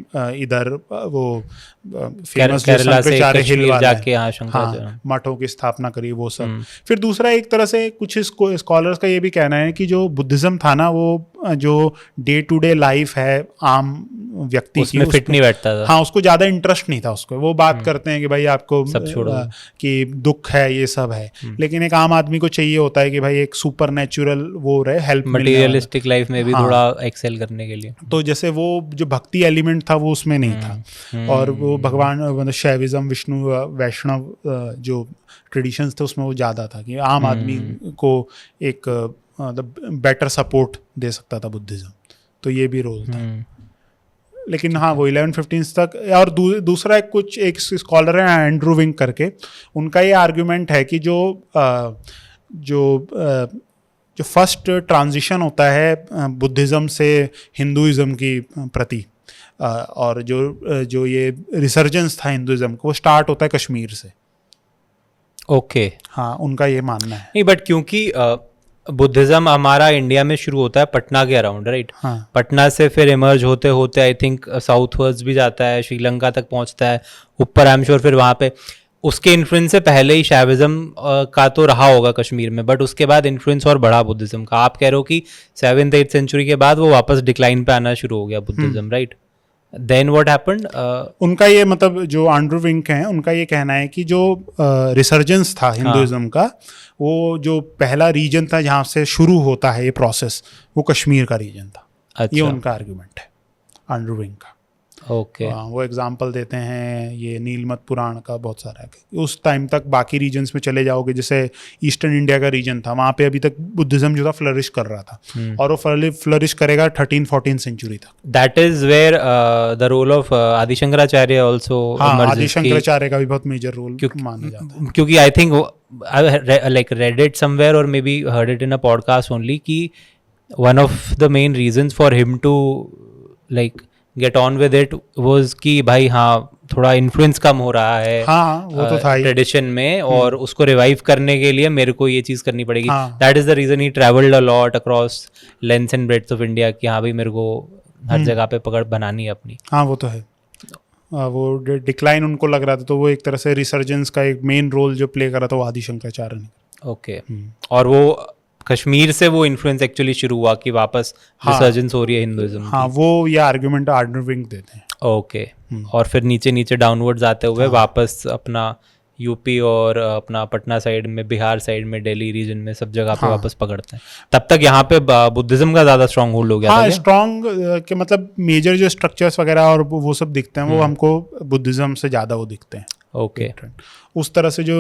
[SPEAKER 1] इधर वो फेमस शंकराचार्य हिल वाला जाके मठों की स्थापना करी, वो सब। फिर दूसरा एक तरह से कुछ स्कॉलर्स का ये भी कहना है कि जो बुद्धिज्म था ना, वो जो डे टू डे लाइफ है आम व्यक्ति
[SPEAKER 2] उसमें फिट नहीं बैठता था।
[SPEAKER 1] हाँ, उसको ज़्यादा इंटरेस्ट नहीं था उसको। वो बात करते हैं कि भाई आपको
[SPEAKER 2] सब छोड़ो,
[SPEAKER 1] कि दुख है, ये सब है, लेकिन एक आम आदमी को चाहिए होता है कि भाई एक सुपर नेचुरल वो रहे, हेल्प
[SPEAKER 2] मटेरियलिस्टिक लाइफ में भी थोड़ा एक्सेल करने के लिए।
[SPEAKER 1] तो जैसे वो जो भक्ति एलिमेंट था वो उसमें नहीं था। और वो भगवान मतलब शैविज्म, विष्णु वैष्णव जो ट्रेडिशंस थे उसमें वो ज़्यादा था कि आम आदमी को एक बेटर सपोर्ट दे सकता था बुद्धिज्म। तो ये भी रोल था। लेकिन हाँ, वो 1115 तक। और दूसरा एक स्कॉलर है एंड्रू विंक करके, उनका ये आर्ग्यूमेंट है कि जो फर्स्ट ट्रांजिशन होता है बुद्धिज़्म से हिंदुइज़्म की प्रति, और जो ये रिसर्जेंस था हिंदुइज़्म को, वो स्टार्ट होता है कश्मीर से।
[SPEAKER 2] ओके,
[SPEAKER 1] हाँ, उनका ये मानना है।
[SPEAKER 2] नहीं, बट क्योंकि बुद्धिज्म हमारा इंडिया में शुरू होता है पटना के अराउंड, राइट?
[SPEAKER 1] हाँ।
[SPEAKER 2] पटना से फिर इमर्ज होते होते आई थिंक साउथवर्ड्स भी जाता है, श्रीलंका तक पहुंचता है, ऊपर आई एम श्योर फिर वहाँ पे उसके इन्फ्लुएंस से पहले ही शैविज्म का तो रहा होगा कश्मीर में, बट उसके बाद इन्फ्लुएंस और बढ़ा बुद्धिज्म का। आप कह रहे हो कि 7th-8th सेंचुरी के बाद वो वापस डिक्लाइन पे आना शुरू हो गया Buddhism, right? Then what happened?
[SPEAKER 1] उनका ये मतलब जो एंड्रू विंक हैं, उनका ये कहना है कि जो रिसर्जेंस था हिंदुइज्म का, वो जो पहला रीजन था जहाँ से शुरू होता है ये प्रोसेस, वो कश्मीर का रीजन था।
[SPEAKER 2] अच्छा।
[SPEAKER 1] ये उनका आर्गुमेंट है एंड्रू विंक का।
[SPEAKER 2] ओके
[SPEAKER 1] वो एग्जाम्पल देते हैं ये नीलमत पुराण का, बहुत सारा है। उस टाइम तक बाकी रीजन्स में चले जाओगे, जैसे ईस्टर्न इंडिया का रीजन था, वहाँ पे अभी तक बुद्धिज्म जो था फ्लरिश कर रहा था, और वो फ्लरिश करेगा 13-14 सेंचुरी तक।
[SPEAKER 2] That is where the role of Adi Shankaracharya also
[SPEAKER 1] हाँ, आदि शंकराचार्य का भी बहुत मेजर रोल माना जाता है,
[SPEAKER 2] क्योंकि I think like read it somewhere और may be heard it in a podcast only कि one of the main reasons for him to like get on with it was कि भाई हाँ थोड़ा इन्फ्लुएंस कम हो रहा है,
[SPEAKER 1] हाँ वो तो था ही
[SPEAKER 2] ट्रेडिशन में, और उसको रिवाइव करने के लिए मेरे को ये चीज़ करनी पड़ेगी।
[SPEAKER 1] हाँ।
[SPEAKER 2] That is the reason he travelled a lot across lengths and breadth of India कि हाँ भाई मेरे को हर जगह पे पकड़ बनानी है अपनी।
[SPEAKER 1] हाँ वो तो है। वो डिक्लाइन उनको लग रहा था, तो वो एक तरह से रिसर्जेंस का एक मेन रोल जो प्ले कर रहा था वो आदि शंकराचार्य ने।
[SPEAKER 2] ओके, और वो कश्मीर से वो इन्फ्लुएंस एक्चुअली शुरू हुआ कि वापस रिसर्जेंस हो रही है हिंदुइज्म की।
[SPEAKER 1] हाँ, वो ये आर्गुमेंट आर्डरविंग देते हैं।
[SPEAKER 2] ओके, और फिर नीचे नीचे डाउनवर्ड्स आते हुए वापस अपना यूपी और अपना पटना साइड में, बिहार साइड में, दिल्ली रीजन में, सब जगह पे वापस पकड़ते हैं। तब तक यहाँ पे बुद्धिज्म का ज़्यादा स्ट्रॉन्ग होल्ड हो गया था।
[SPEAKER 1] हाँ, स्ट्रॉन्ग के मतलब मेजर जो स्ट्रक्चर्स वगैरह और वो सब दिखते हैं, वो हमको बुद्धिज्म से ज़्यादा वो दिखते हैं।
[SPEAKER 2] ओके,
[SPEAKER 1] उस तरह से जो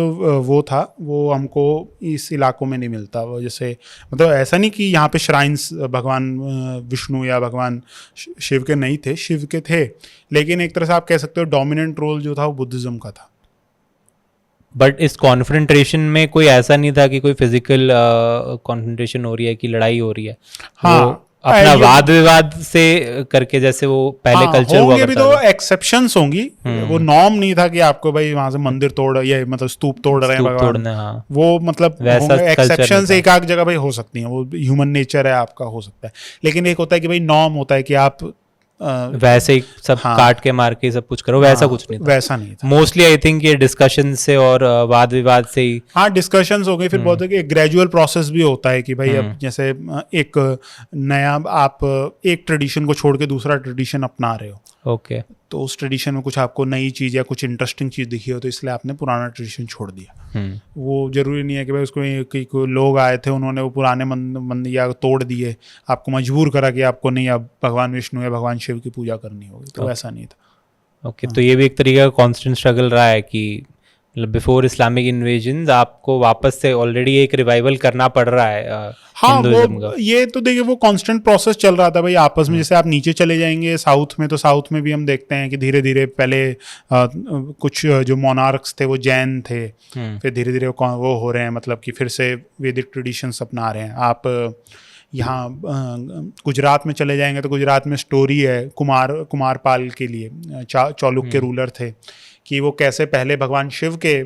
[SPEAKER 1] वो था वो हमको इस इलाकों में नहीं मिलता। वो जैसे मतलब ऐसा नहीं कि यहाँ पे श्राइन्स भगवान विष्णु या भगवान शिव के नहीं थे, शिव के थे, लेकिन एक तरह से आप कह सकते हो डोमिनेंट रोल जो था वो बुद्धिज्म का था।
[SPEAKER 2] बट इस कॉन्फ्रंटेशन में कोई ऐसा नहीं था कि कोई फिजिकल कॉन्फ्रंटेशन हो रही है, कि लड़ाई हो रही है।
[SPEAKER 1] हाँ,
[SPEAKER 2] अपना वाद विवाद से करके जैसे वो पहले कल्चर हुआ करता
[SPEAKER 1] भी तो एक्सेप्शंस होंगी, वो नॉर्म नहीं था कि आपको भाई वहां से मंदिर तोड़ या मतलब स्तूप तोड़ रहे हैं भगवान।
[SPEAKER 2] हाँ।
[SPEAKER 1] वो मतलब एक्सेप्शंस एक आध जगह भाई हो सकती हैं, वो ह्यूमन नेचर है, आपका हो सकता है। लेकिन एक होता है कि भाई नॉर्म होता है कि आप
[SPEAKER 2] वैसे ही सब काट के मार के सब कुछ करो, वैसा कुछ नहीं था।
[SPEAKER 1] वैसा नहीं था।
[SPEAKER 2] मोस्टली आई थिंक ये डिस्कशन से और वाद विवाद से ही।
[SPEAKER 1] हाँ, डिस्कशंस हो गई, फिर बहुत एक ग्रेजुअल प्रोसेस भी होता है कि भाई अब जैसे एक नया आप एक ट्रेडिशन को छोड़ के दूसरा ट्रेडिशन अपना रहे हो,
[SPEAKER 2] ओके,
[SPEAKER 1] तो उस ट्रेडिशन में कुछ आपको नई चीज़ या कुछ इंटरेस्टिंग चीज़ दिखी हो, तो इसलिए आपने पुराना ट्रेडिशन छोड़ दिया। वो जरूरी नहीं है कि भाई उसको कोई लोग आए थे उन्होंने वो पुराने मंदिर या तोड़ दिए, आपको मजबूर करा कि आपको नहीं अब भगवान विष्णु या भगवान शिव की पूजा करनी होगी, तो ऐसा नहीं था।
[SPEAKER 2] ओके, तो ये भी एक तरीके का कांस्टेंट स्ट्रगल रहा है कि बिफोर इस्लामिक इन्वेजन आपको वापस से ऑलरेडी एक रिवाइवल करना पड़ रहा है।
[SPEAKER 1] हाँ, वो ये तो देखिए वो कांस्टेंट प्रोसेस चल रहा था भाई आपस में। जैसे आप नीचे चले जाएंगे साउथ में, तो साउथ में भी हम देखते हैं कि धीरे धीरे पहले कुछ जो मोनार्क्स थे वो जैन थे, फिर धीरे धीरे वो हो रहे हैं, मतलब कि फिर से वैदिक ट्रेडिशंस अपना रहे हैं। आप यहाँ गुजरात में चले जाएंगे तो गुजरात में स्टोरी है कुमारपाल के लिए, चालुक्य रूलर थे, कि वो कैसे पहले भगवान शिव के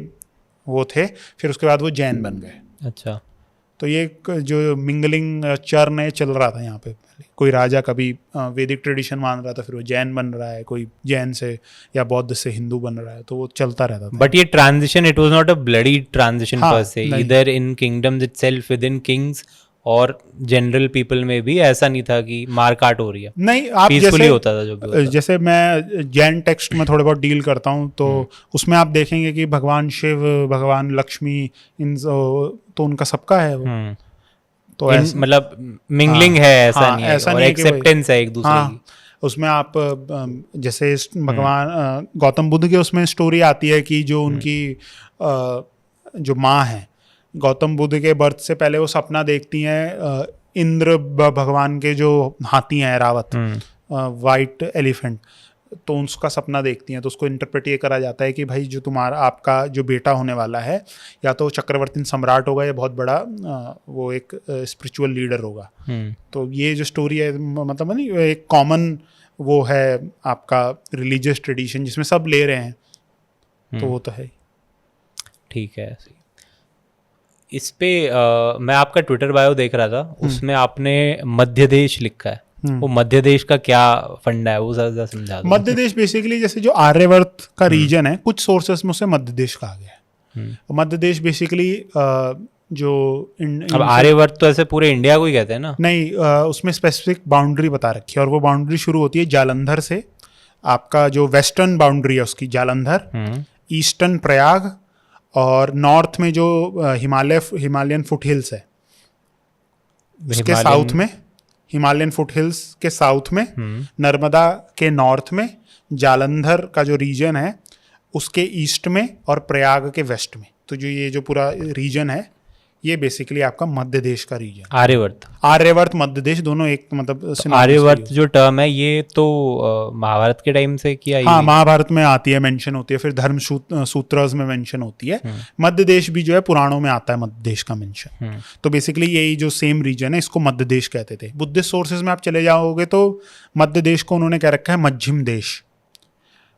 [SPEAKER 1] वो थे, फिर उसके बाद वो जैन बन गए।
[SPEAKER 2] अच्छा,
[SPEAKER 1] तो ये जो मिंगलिंग चर्न है चल रहा था यहाँ पे। पहले कोई राजा कभी वैदिक ट्रेडिशन मान रहा था, फिर वो जैन बन रहा है, कोई जैन से या बौद्ध से हिंदू बन रहा है, तो वो चलता रहता था।
[SPEAKER 2] बट ये transition, it was not a bloody transition पर से, either in kingdoms itself, with in Kings और जनरल पीपल में भी ऐसा नहीं था कि मार काट हो रही है।
[SPEAKER 1] नहीं, आप
[SPEAKER 2] जैसे होता था जो भी होता।
[SPEAKER 1] जैसे मैं जैन टेक्स्ट में थोड़े बहुत डील करता हूँ, तो उसमें आप देखेंगे कि भगवान शिव, भगवान लक्ष्मी, इन तो उनका सबका है वो। तो
[SPEAKER 2] मतलब मिंगलिंग है, ऐसा नहीं है, और एक्सेप्टेंस है एक दूसरे की।
[SPEAKER 1] उसमें आप जैसे भगवान गौतम बुद्ध के उसमें स्टोरी आती है कि जो उनकी जो माँ है, गौतम बुद्ध के बर्थ से पहले वो सपना देखती हैं इंद्र भगवान के जो हाथी हैं रावत, वाइट एलिफेंट, तो उसका सपना देखती हैं। तो उसको इंटरप्रेट ये करा जाता है कि भाई जो तुम्हारा आपका जो बेटा होने वाला है, या तो चक्रवर्ती सम्राट होगा या बहुत बड़ा वो एक स्पिरिचुअल लीडर होगा। तो ये जो स्टोरी है मतलब नहीं, एक कॉमन वो है आपका रिलीजियस ट्रेडिशन जिसमें सब ले रहे हैं, तो वो तो है।
[SPEAKER 2] ठीक है, इस पे मैं आपका ट्विटर बायो देख रहा था, उसमें आपने मध्य देश लिखा है। वो मध्य देश का क्या फंडा है, वो ज़रा समझा दो।
[SPEAKER 1] मध्य देश बेसिकली जैसे जो आर्यवर्त का रीजन है, कुछ सोर्सेस में उसे मध्य देश कहा गया है। मध्य देश बेसिकली जो
[SPEAKER 2] अब आर्यवर्त तो ऐसे पूरे इंडिया को ही कहते हैं ना?
[SPEAKER 1] नहीं, उसमें स्पेसिफिक बाउंड्री बता रखी है, और वो बाउंड्री शुरू होती है जालंधर से। आपका जो वेस्टर्न बाउंड्री है उसकी जालंधर, ईस्टर्न प्रयाग, और नॉर्थ में जो हिमालयन फुट हिल्स है उसके साउथ में, हिमालयन फुट हिल्स के साउथ में, नर्मदा के नॉर्थ में जालंधर का जो रीजन है उसके ईस्ट में और प्रयाग के वेस्ट में, तो जो ये जो पूरा रीजन है ये बेसिकली आपका मध्य देश का रीजन। आर्यवर्त मध्य देश दोनों एक मतलब
[SPEAKER 2] आर्यवर्त जो टर्म है ये तो महाभारत के टाइम से किया।
[SPEAKER 1] हाँ, महाभारत में आती है, मेंशन होती है, फिर धर्म सूत्रस में मेंशन होती है। मध्य देश भी जो है पुराणों में आता है मध्य देश का मेंशन। तो बेसिकली यही जो सेम रीजन है इसको मध्य देश कहते थे। बुद्धिस्ट सोर्सेज में आप चले जाओगे तो मध्य देश को उन्होंने क्या रखा है, मध्यम देश।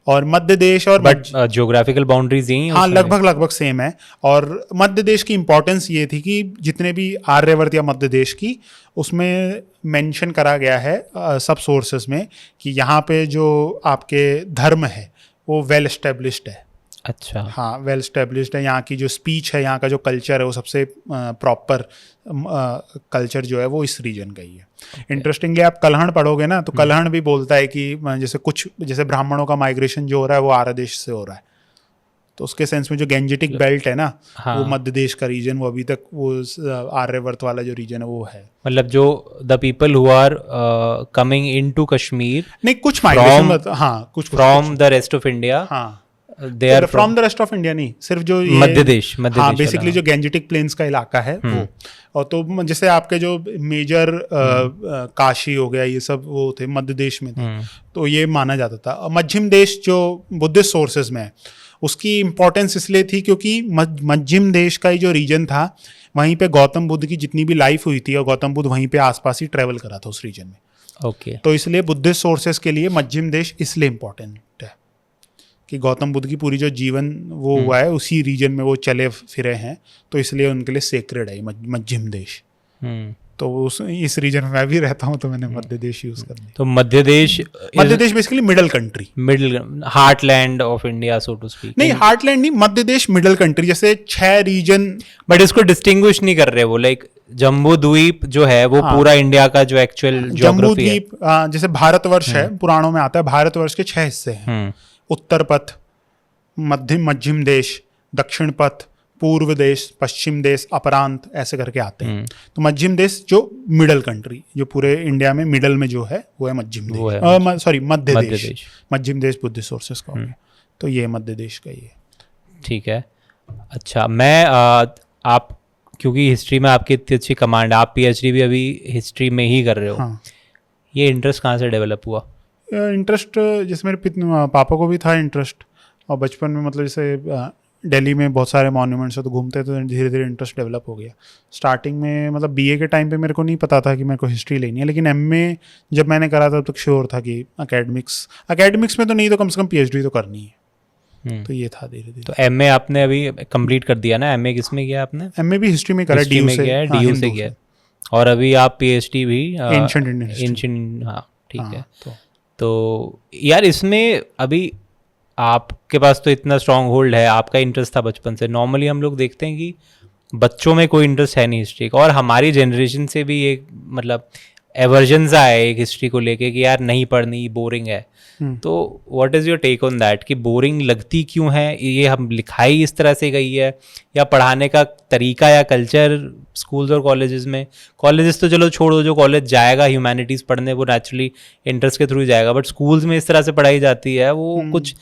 [SPEAKER 1] और मध्य देश और
[SPEAKER 2] ज्योग्राफिकल बाउंड्रीज यही
[SPEAKER 1] हाँ लगभग सेम है। और मध्य देश की इंपॉर्टेंस ये थी कि जितने भी आर्यवर्त या मध्य देश की उसमें मेंशन करा गया है सब सोर्सेज में कि यहाँ पे जो आपके धर्म है वो वेल एस्टेब्लिश्ड है।
[SPEAKER 2] अच्छा,
[SPEAKER 1] हाँ, वेल एस्टेब्लिश्ड है। यहाँ की जो स्पीच है, यहाँ का जो कल्चर है वो सबसे प्रॉपर कल्चर जो है वो इस रीजन का ही है। इंटरेस्टिंगली आप कल्हण पढ़ोगे ना तो कल्हण भी बोलता है कि जैसे ब्राह्मणों का माइग्रेशन जो हो रहा है वो आर्य देश से हो रहा है। तो उसके सेंस में जो गेंजेटिक बेल्ट है ना, हाँ, वो मध्य देश का रीजन, वो अभी तक वो आर्यवर्त वाला जो रीजन है वो है।
[SPEAKER 2] मतलब जो the people who are coming into Kashmir,
[SPEAKER 1] नहीं कुछ माइग्रेशन, हाँ कुछ
[SPEAKER 2] from the rest of India,
[SPEAKER 1] हाँ
[SPEAKER 2] they are
[SPEAKER 1] from the rest of India, नहीं सिर्फ जो
[SPEAKER 2] मध्य देश
[SPEAKER 1] हाँ बेसिकली जो गेंजेटिक प्लेन्स का इलाका है वो। और तो जैसे आपके जो मेजर काशी हो गया ये सब वो थे मध्य देश में थे, तो ये माना जाता था। मध्यम देश जो बुद्धिस्ट सोर्सेज में है उसकी इंपॉर्टेंस इसलिए थी क्योंकि मध्यम देश का ही जो रीजन था वहीं पे गौतम बुद्ध की जितनी भी लाइफ हुई थी और गौतम बुद्ध वहीं पे आसपास ही ट्रेवल करा था उस रीजन में।
[SPEAKER 2] ओके,
[SPEAKER 1] तो इसलिए बुद्धिस्ट सोर्सेज के लिए मध्यम देश इसलिए इम्पोर्टेंट है कि गौतम बुद्ध की पूरी जो जीवन वो हुआ है उसी रीजन में वो चले फिरे हैं, तो इसलिए उनके लिए सेक्रेड है मध्यम देश। तो इस रीजन में मैं भी रहता हूँ तो मैंने मध्य देश यूज कर लिया।
[SPEAKER 2] तो Madhya Desh
[SPEAKER 1] basically middle country,
[SPEAKER 2] middle heartland of India so to speak.
[SPEAKER 1] नहीं हार्टलैंड नहीं, मध्य देश मिडल कंट्री, जैसे 6 रीजन।
[SPEAKER 2] बट इसको डिस्टिंग्विश नहीं कर रहे वो, लाइक जम्बू द्वीप जो है वो पूरा इंडिया का जो एक्चुअल
[SPEAKER 1] जम्बू द्वीप, जैसे भारतवर्ष है, पुराणों में आता है भारतवर्ष के 6 हिस्से हैं। उत्तर पथ, मध्यम देश, दक्षिण पथ, पूर्व देश, पश्चिम देश, अपरांत, ऐसे करके आते हैं। तो मध्यम देश जो मिडल कंट्री, जो पूरे इंडिया में मिडल में जो है वो है मध्यम देश, सॉरी मध्य देश। मध्यम देश बुद्धिस्ट सोर्सेस का हो गया, तो ये मध्य देश का ही है।
[SPEAKER 2] ठीक है, अच्छा मैं आप क्योंकि हिस्ट्री में आपकी इतनी अच्छी कमांड, आप पीएचडी भी अभी हिस्ट्री में ही कर रहे हो।
[SPEAKER 1] हाँ।
[SPEAKER 2] ये इंटरेस्ट कहाँ से डेवलप हुआ?
[SPEAKER 1] इंटरेस्ट जैसे मेरे पापा को भी था इंटरेस्ट, और बचपन में मतलब जैसे दिल्ली में बहुत सारे मॉन्यूमेंट्स है तो घूमते तो धीरे धीरे इंटरेस्ट डेवलप हो गया। स्टार्टिंग में मतलब बीए के टाइम पे मेरे को नहीं पता था कि मेरे को हिस्ट्री लेनी है, लेकिन एमए जब मैंने करा तब तक श्योर था कि एकेडमिक्स में तो नहीं तो कम से कम पीएचडी तो करनी है। तो ये था धीरे धीरे।
[SPEAKER 2] तो एमए आपने अभी कंप्लीट कर दिया ना? एमए किस में किया आपने?
[SPEAKER 1] एमए भी हिस्ट्री में करा,
[SPEAKER 2] डीयू से किया, और अभी आप पीएचडी भी एंशिएंट, हाँ ठीक है। तो यार इसमें अभी आपके पास तो इतना स्ट्रॉन्ग होल्ड है, आपका इंटरेस्ट था बचपन से। नॉर्मली हम लोग देखते हैं कि बच्चों में कोई इंटरेस्ट है नहीं हिस्ट्री का, और हमारी जनरेशन से भी एक मतलब एवर्जन सा है एक हिस्ट्री को लेके कि यार नहीं पढ़नी, बोरिंग है। तो what is your take on that कि बोरिंग लगती क्यों है? ये हम लिखाई इस तरह से गई है या पढ़ाने का तरीका या कल्चर स्कूल्स और कॉलेजेस में? कॉलेजेस तो चलो छोड़ो, जो कॉलेज जाएगा ह्यूमैनिटीज़ पढ़ने वो नेचुरली इंटरेस्ट के थ्रू जाएगा, बट स्कूल्स में इस तरह से पढ़ाई जाती है, वो कुछ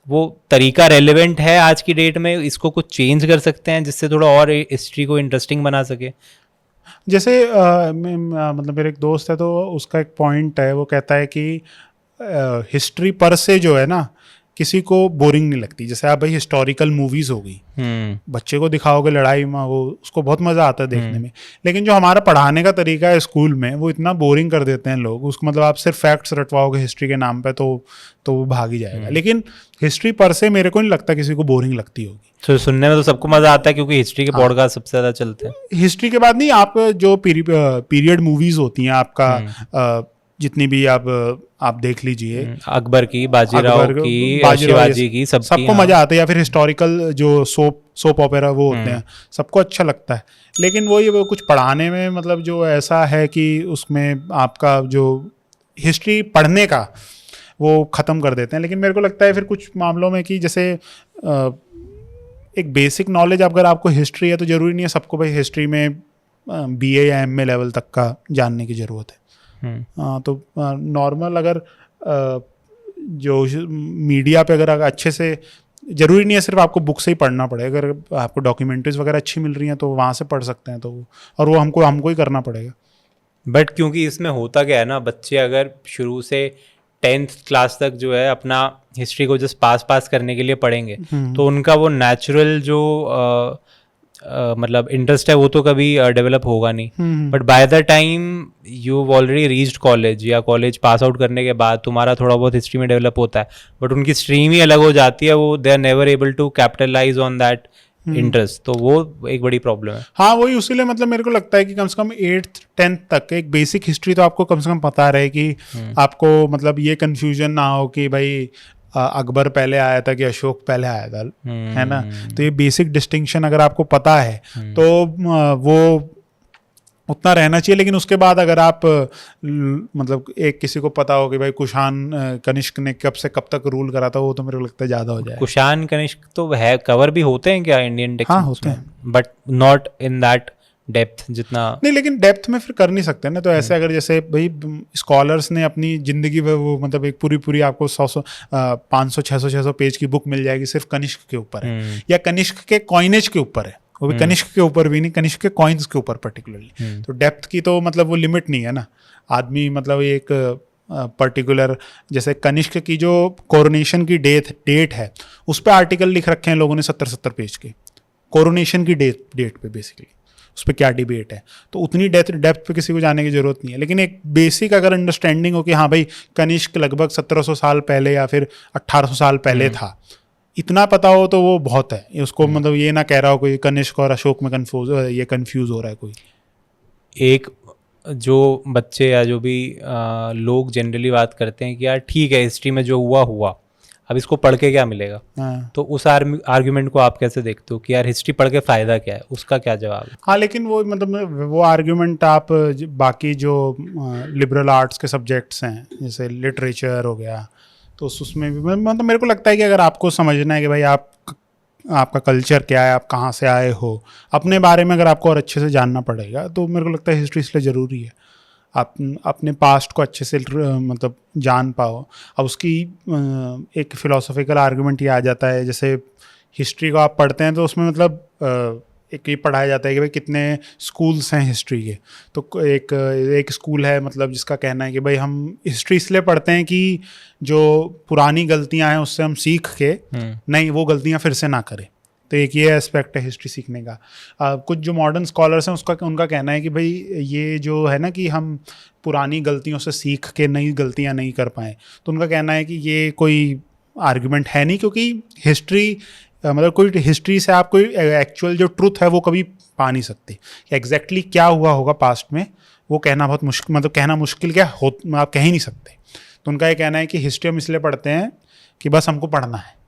[SPEAKER 2] वो तरीका रेलेवेंट है आज की डेट में? इसको कुछ चेंज कर सकते हैं जिससे थोड़ा और हिस्ट्री को इंटरेस्टिंग बना सके?
[SPEAKER 1] जैसे मतलब मेरे एक दोस्त है तो उसका एक पॉइंट है, वो कहता है कि हिस्ट्री पर से जो है ना किसी को बोरिंग नहीं लगती। जैसे आप भाई हिस्टोरिकल मूवीज हो गई, बच्चे को दिखाओगे लड़ाई में, वो उसको बहुत मजा आता है देखने में, लेकिन जो हमारा पढ़ाने का तरीका है स्कूल में वो इतना बोरिंग कर देते हैं लोग उसको। मतलब आप सिर्फ फैक्ट्स रटवाओगे हिस्ट्री के नाम पे तो वो भाग ही जाएगा। लेकिन हिस्ट्री पर से मेरे को नहीं लगता किसी को बोरिंग लगती होगी।
[SPEAKER 2] तो सुनने में तो सबको मजा आता है क्योंकि हिस्ट्री के पॉडकास्ट सबसे ज्यादा चलते हैं।
[SPEAKER 1] हिस्ट्री के बाद नहीं, आप जो पीरियड मूवीज होती हैं आपका जितनी भी आप देख लीजिए,
[SPEAKER 2] अकबर की, बाजीराव की, शिवाजी की,
[SPEAKER 1] सबको मजा आता है। या फिर हिस्टोरिकल जो सोप ओपेरा वो होते हैं, सबको अच्छा लगता है। लेकिन वो कुछ पढ़ाने में मतलब जो ऐसा है कि उसमें आपका जो हिस्ट्री पढ़ने का वो ख़त्म कर देते हैं। लेकिन मेरे को लगता है फिर कुछ मामलों में कि जैसे एक बेसिक नॉलेज अगर आपको हिस्ट्री है तो ज़रूरी नहीं है सबको भाई हिस्ट्री में बीए या एमए लेवल तक का जानने की ज़रूरत है। तो नॉर्मल अगर जो मीडिया पे अगर अच्छे से, जरूरी नहीं है सिर्फ आपको बुक से ही पढ़ना पड़ेगा, अगर आपको डॉक्यूमेंट्रीज वगैरह अच्छी मिल रही हैं तो वहाँ से पढ़ सकते हैं, तो और वो हमको ही करना पड़ेगा।
[SPEAKER 2] बट क्योंकि इसमें होता क्या है ना, बच्चे अगर शुरू से 10th क्लास तक जो है अपना हिस्ट्री को जस्ट पास करने के लिए पढ़ेंगे तो उनका वो नेचुरल जो मतलब इंटरेस्ट है वो तो कभी डेवलप होगा नहीं। But by the time you already reached college या कॉलेज पास आउट करने के बाद तुम्हारा थोड़ा बहुत हिस्ट्री में डेवलप होता है, बट उनकी स्ट्रीम ही अलग हो जाती है, वो they are never able to capitalize on that interest, तो वो एक बड़ी प्रॉब्लम है।
[SPEAKER 1] हाँ वही, उसीलिए मतलब मेरे को लगता है कि कम से कम 8th 10th तक एक बेसिक हिस्ट्री तो आपको कम से कम पता रहे कि आपको मतलब ये कंफ्यूजन ना हो कि भाई अकबर पहले आया था कि अशोक पहले आया था, है ना। तो ये बेसिक डिस्टिंक्शन अगर आपको पता है तो वो उतना रहना चाहिए। लेकिन उसके बाद अगर आप मतलब एक किसी को पता हो कि भाई कुषाण कनिष्क ने कब से कब तक रूल करा था, वो तो मेरे को लगता है ज़्यादा हो जाए।
[SPEAKER 2] कुषाण कनिष्क तो है, कवर भी होते हैं क्या इंडियन टेक्स्ट?
[SPEAKER 1] हाँ होते हैं,
[SPEAKER 2] but not in that depth जितना। नहीं,
[SPEAKER 1] लेकिन डेप्थ में फिर कर नहीं सकते ना। तो ऐसे अगर जैसे भाई स्कॉलर्स ने अपनी ज़िंदगी में वो मतलब एक पूरी आपको 100 500 600 पेज की बुक मिल जाएगी सिर्फ कनिष्क के ऊपर है, या कनिष्क के कॉइनेज के ऊपर है, वो भी कनिष्क के ऊपर भी नहीं, कनिष्क के कॉइन्स के ऊपर पर्टिकुलरली। तो डेप्थ की तो मतलब वो लिमिट नहीं है ना। आदमी मतलब एक पर्टिकुलर जैसे कनिष्क की जो कोरोनेशन की डेट है उस पर आर्टिकल लिख रखे हैं लोगों ने 70 पेज के, कोरोनेशन की डेट पे बेसिकली उस पर क्या डिबेट है। तो उतनी डेप्थ पे किसी को जाने की जरूरत नहीं है। लेकिन एक बेसिक अगर अंडरस्टैंडिंग हो कि हाँ भाई कनिष्क लगभग 1700 साल पहले या फिर 1800 साल पहले था, इतना पता हो तो वो बहुत है। उसको मतलब ये ना कह रहा हो कोई कनिष्क और अशोक में कंफ्यूज हो रहा है कोई।
[SPEAKER 2] एक जो बच्चे या जो भी लोग जनरली बात करते हैं कि यार ठीक है हिस्ट्री में जो हुआ अब इसको पढ़ के क्या मिलेगा, तो उस आर्ग्यूमेंट को आप कैसे देखते हो कि यार हिस्ट्री पढ़ के फ़ायदा क्या है, उसका क्या जवाब है?
[SPEAKER 1] हाँ लेकिन वो मतलब वो आर्ग्यूमेंट आप बाकी जो लिबरल आर्ट्स के सब्जेक्ट्स हैं जैसे लिटरेचर हो गया तो उसमें भी मतलब मेरे को लगता है कि अगर आपको समझना है कि भाई आपका कल्चर क्या है, आप कहाँ से आए हो, अपने बारे में अगर आपको और अच्छे से जानना पड़ेगा तो मेरे को लगता है हिस्ट्री इसलिए ज़रूरी है। आप अपने पास्ट को अच्छे से मतलब जान पाओ। अब उसकी एक फ़िलोसॉफिकल आर्गुमेंट ये आ जाता है, जैसे हिस्ट्री को आप पढ़ते हैं तो उसमें मतलब एक ये पढ़ाया जाता है कि भाई कितने स्कूल्स हैं हिस्ट्री के। तो एक स्कूल है मतलब जिसका कहना है कि भाई हम हिस्ट्री इसलिए पढ़ते हैं कि जो पुरानी गलतियां हैं उससे हम सीख के नहीं वो गलतियां फिर से ना करें। तो एक ये एस्पेक्ट है हिस्ट्री सीखने का। कुछ जो मॉडर्न स्कॉलर्स हैं उनका कहना है कि भाई ये जो है ना कि हम पुरानी गलतियों से सीख के नई गलतियां नहीं कर पाएँ, तो उनका कहना है कि ये कोई आर्गुमेंट है नहीं, क्योंकि हिस्ट्री मतलब कोई हिस्ट्री से आप कोई एक्चुअल जो ट्रुथ है वो कभी पा नहीं सकते। एग्जैक्टली क्या हुआ होगा पास्ट में वो कहना बहुत मुश्किल, मतलब कहना मुश्किल क्या हो आप कह ही नहीं सकते। तो उनका ये कहना है कि हिस्ट्री हम इसलिए पढ़ते हैं कि बस हमको पढ़ना है।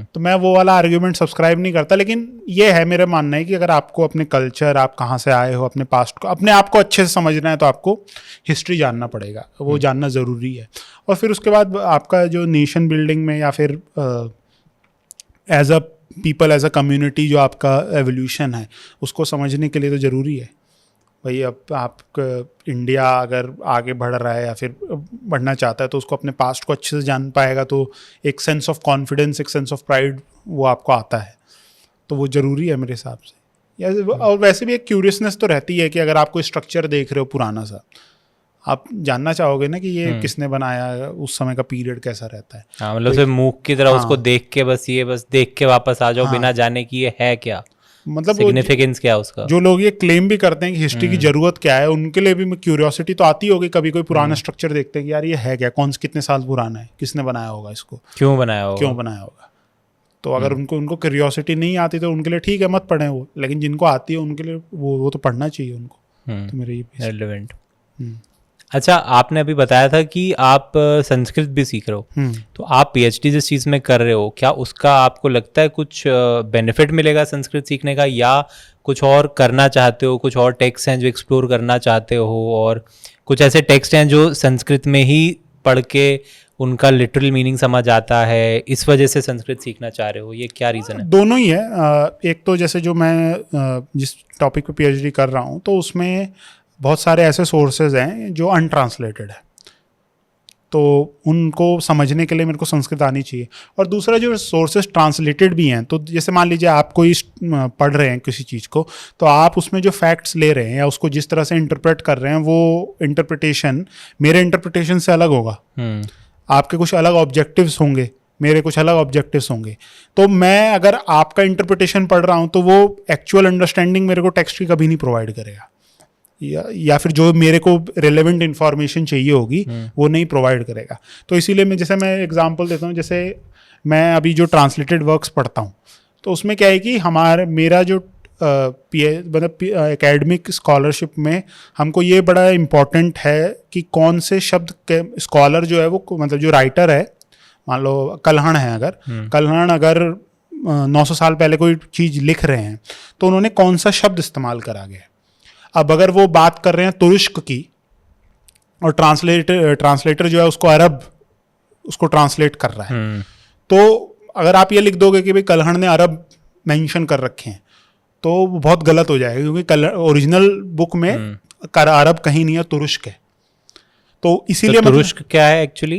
[SPEAKER 1] तो मैं वो वाला आर्ग्यूमेंट सब्सक्राइब नहीं करता। लेकिन ये है मेरा मानना है कि अगर आपको अपने कल्चर, आप कहाँ से आए हो, अपने पास्ट को, अपने आप को अच्छे से समझना है तो आपको हिस्ट्री जानना पड़ेगा, वो जानना ज़रूरी है। और फिर उसके बाद आपका जो नेशन बिल्डिंग में या फिर as a people, as a community जो आपका एवोल्यूशन है उसको समझने के लिए तो ज़रूरी है। भाई अब आप इंडिया अगर आगे बढ़ रहा है या फिर बढ़ना चाहता है तो उसको अपने पास्ट को अच्छे से जान पाएगा तो एक सेंस ऑफ कॉन्फिडेंस, एक सेंस ऑफ प्राइड वो आपको आता है। तो वो ज़रूरी है मेरे हिसाब से। या और वैसे भी एक क्यूरियसनेस तो रहती है कि अगर आप कोई स्ट्रक्चर देख रहे हो पुराना सा, आप जानना चाहोगे ना कि ये किसने बनाया, उस समय का पीरियड कैसा रहता है।
[SPEAKER 2] हाँ, मतलब सिर्फ मूक की तरह उसको देख के बस देख के वापस आ जाओ बिना जाने कि ये है क्या, मतलब सिग्निफिकेंस क्या उसका।
[SPEAKER 1] जो लोग ये क्लेम भी करते हैं कि हिस्ट्री की जरूरत क्या है, उनके लिए भी क्यूरियोसिटी तो आती होगी कभी। कोई पुराना स्ट्रक्चर देखते हैं कि यार ये है क्या, कितने साल पुराना है, किसने बनाया होगा इसको, क्यों बनाया होगा। तो अगर उनको क्यूरियोसिटी नहीं आती तो उनके लिए ठीक है, मत पढ़ें वो। लेकिन जिनको आती है उनके लिए वो तो पढ़ना चाहिए उनको। तो मेरे ये
[SPEAKER 2] रेलेवेंट। अच्छा, आपने अभी बताया था कि आप संस्कृत भी सीख रहे हो, तो आप पीएचडी जिस चीज़ में कर रहे हो, क्या उसका आपको लगता है कुछ बेनिफिट मिलेगा संस्कृत सीखने का, या कुछ और करना चाहते हो, कुछ और टेक्स्ट हैं जो एक्सप्लोर करना चाहते हो, और कुछ ऐसे टेक्स्ट हैं जो संस्कृत में ही पढ़ के उनका लिटरल मीनिंग समझ आता है, इस वजह से संस्कृत सीखना चाह रहे हो, ये क्या रीज़न है?
[SPEAKER 1] दोनों ही है। एक तो जैसे जो मैं जिस टॉपिक पे पीएचडी कर रहा हूँ तो उसमें बहुत सारे ऐसे सोर्सेज हैं जो अनट्रांसलेटेड है। तो उनको समझने के लिए मेरे को संस्कृत आनी चाहिए। और दूसरा जो सोर्सेस ट्रांसलेटेड भी हैं, तो जैसे मान लीजिए आप कोई पढ़ रहे हैं किसी चीज़ को, तो आप उसमें जो फैक्ट्स ले रहे हैं या उसको जिस तरह से इंटरप्रेट कर रहे हैं, वो इंटरप्रिटेशन मेरे इंटरप्रिटेशन से अलग होगा। आपके कुछ अलग ऑब्जेक्टिव्स होंगे, मेरे कुछ अलग ऑब्जेक्टिव्स होंगे। तो मैं अगर आपका इंटरप्रिटेशन पढ़ रहा हूँ तो वो एक्चुअल अंडरस्टैंडिंग मेरे को टेक्स्ट की कभी नहीं प्रोवाइड करेगा, या फिर जो मेरे को रिलेवेंट इन्फॉर्मेशन चाहिए होगी वो नहीं प्रोवाइड करेगा। तो इसीलिए मैं एग्जांपल देता हूँ, जैसे मैं अभी जो ट्रांसलेटेड वर्क्स पढ़ता हूँ, तो उसमें क्या है कि मेरा जो मतलब एकेडमिक स्कॉलरशिप में हमको ये बड़ा इम्पोर्टेंट है कि कौन से शब्द के स्कॉलर जो है वो, मतलब जो राइटर है, मान लो कल्हण है, अगर कल्हण अगर 900 साल पहले कोई चीज़ लिख रहे हैं तो उन्होंने कौन सा शब्द इस्तेमाल करा गया। अब अगर वो बात कर रहे हैं तुरुष्क की और ट्रांसलेटर जो है उसको अरब उसको ट्रांसलेट कर रहा है, तो अगर आप ये लिख दोगे कि भाई कल्हण ने अरब मेंशन कर रखे हैं, तो वो बहुत गलत हो जाएगा, क्योंकि ओरिजिनल बुक में अरब कहीं नहीं है, तुरुष्क है। तो इसीलिए
[SPEAKER 2] तो तुरुष्क क्या है एक्चुअली?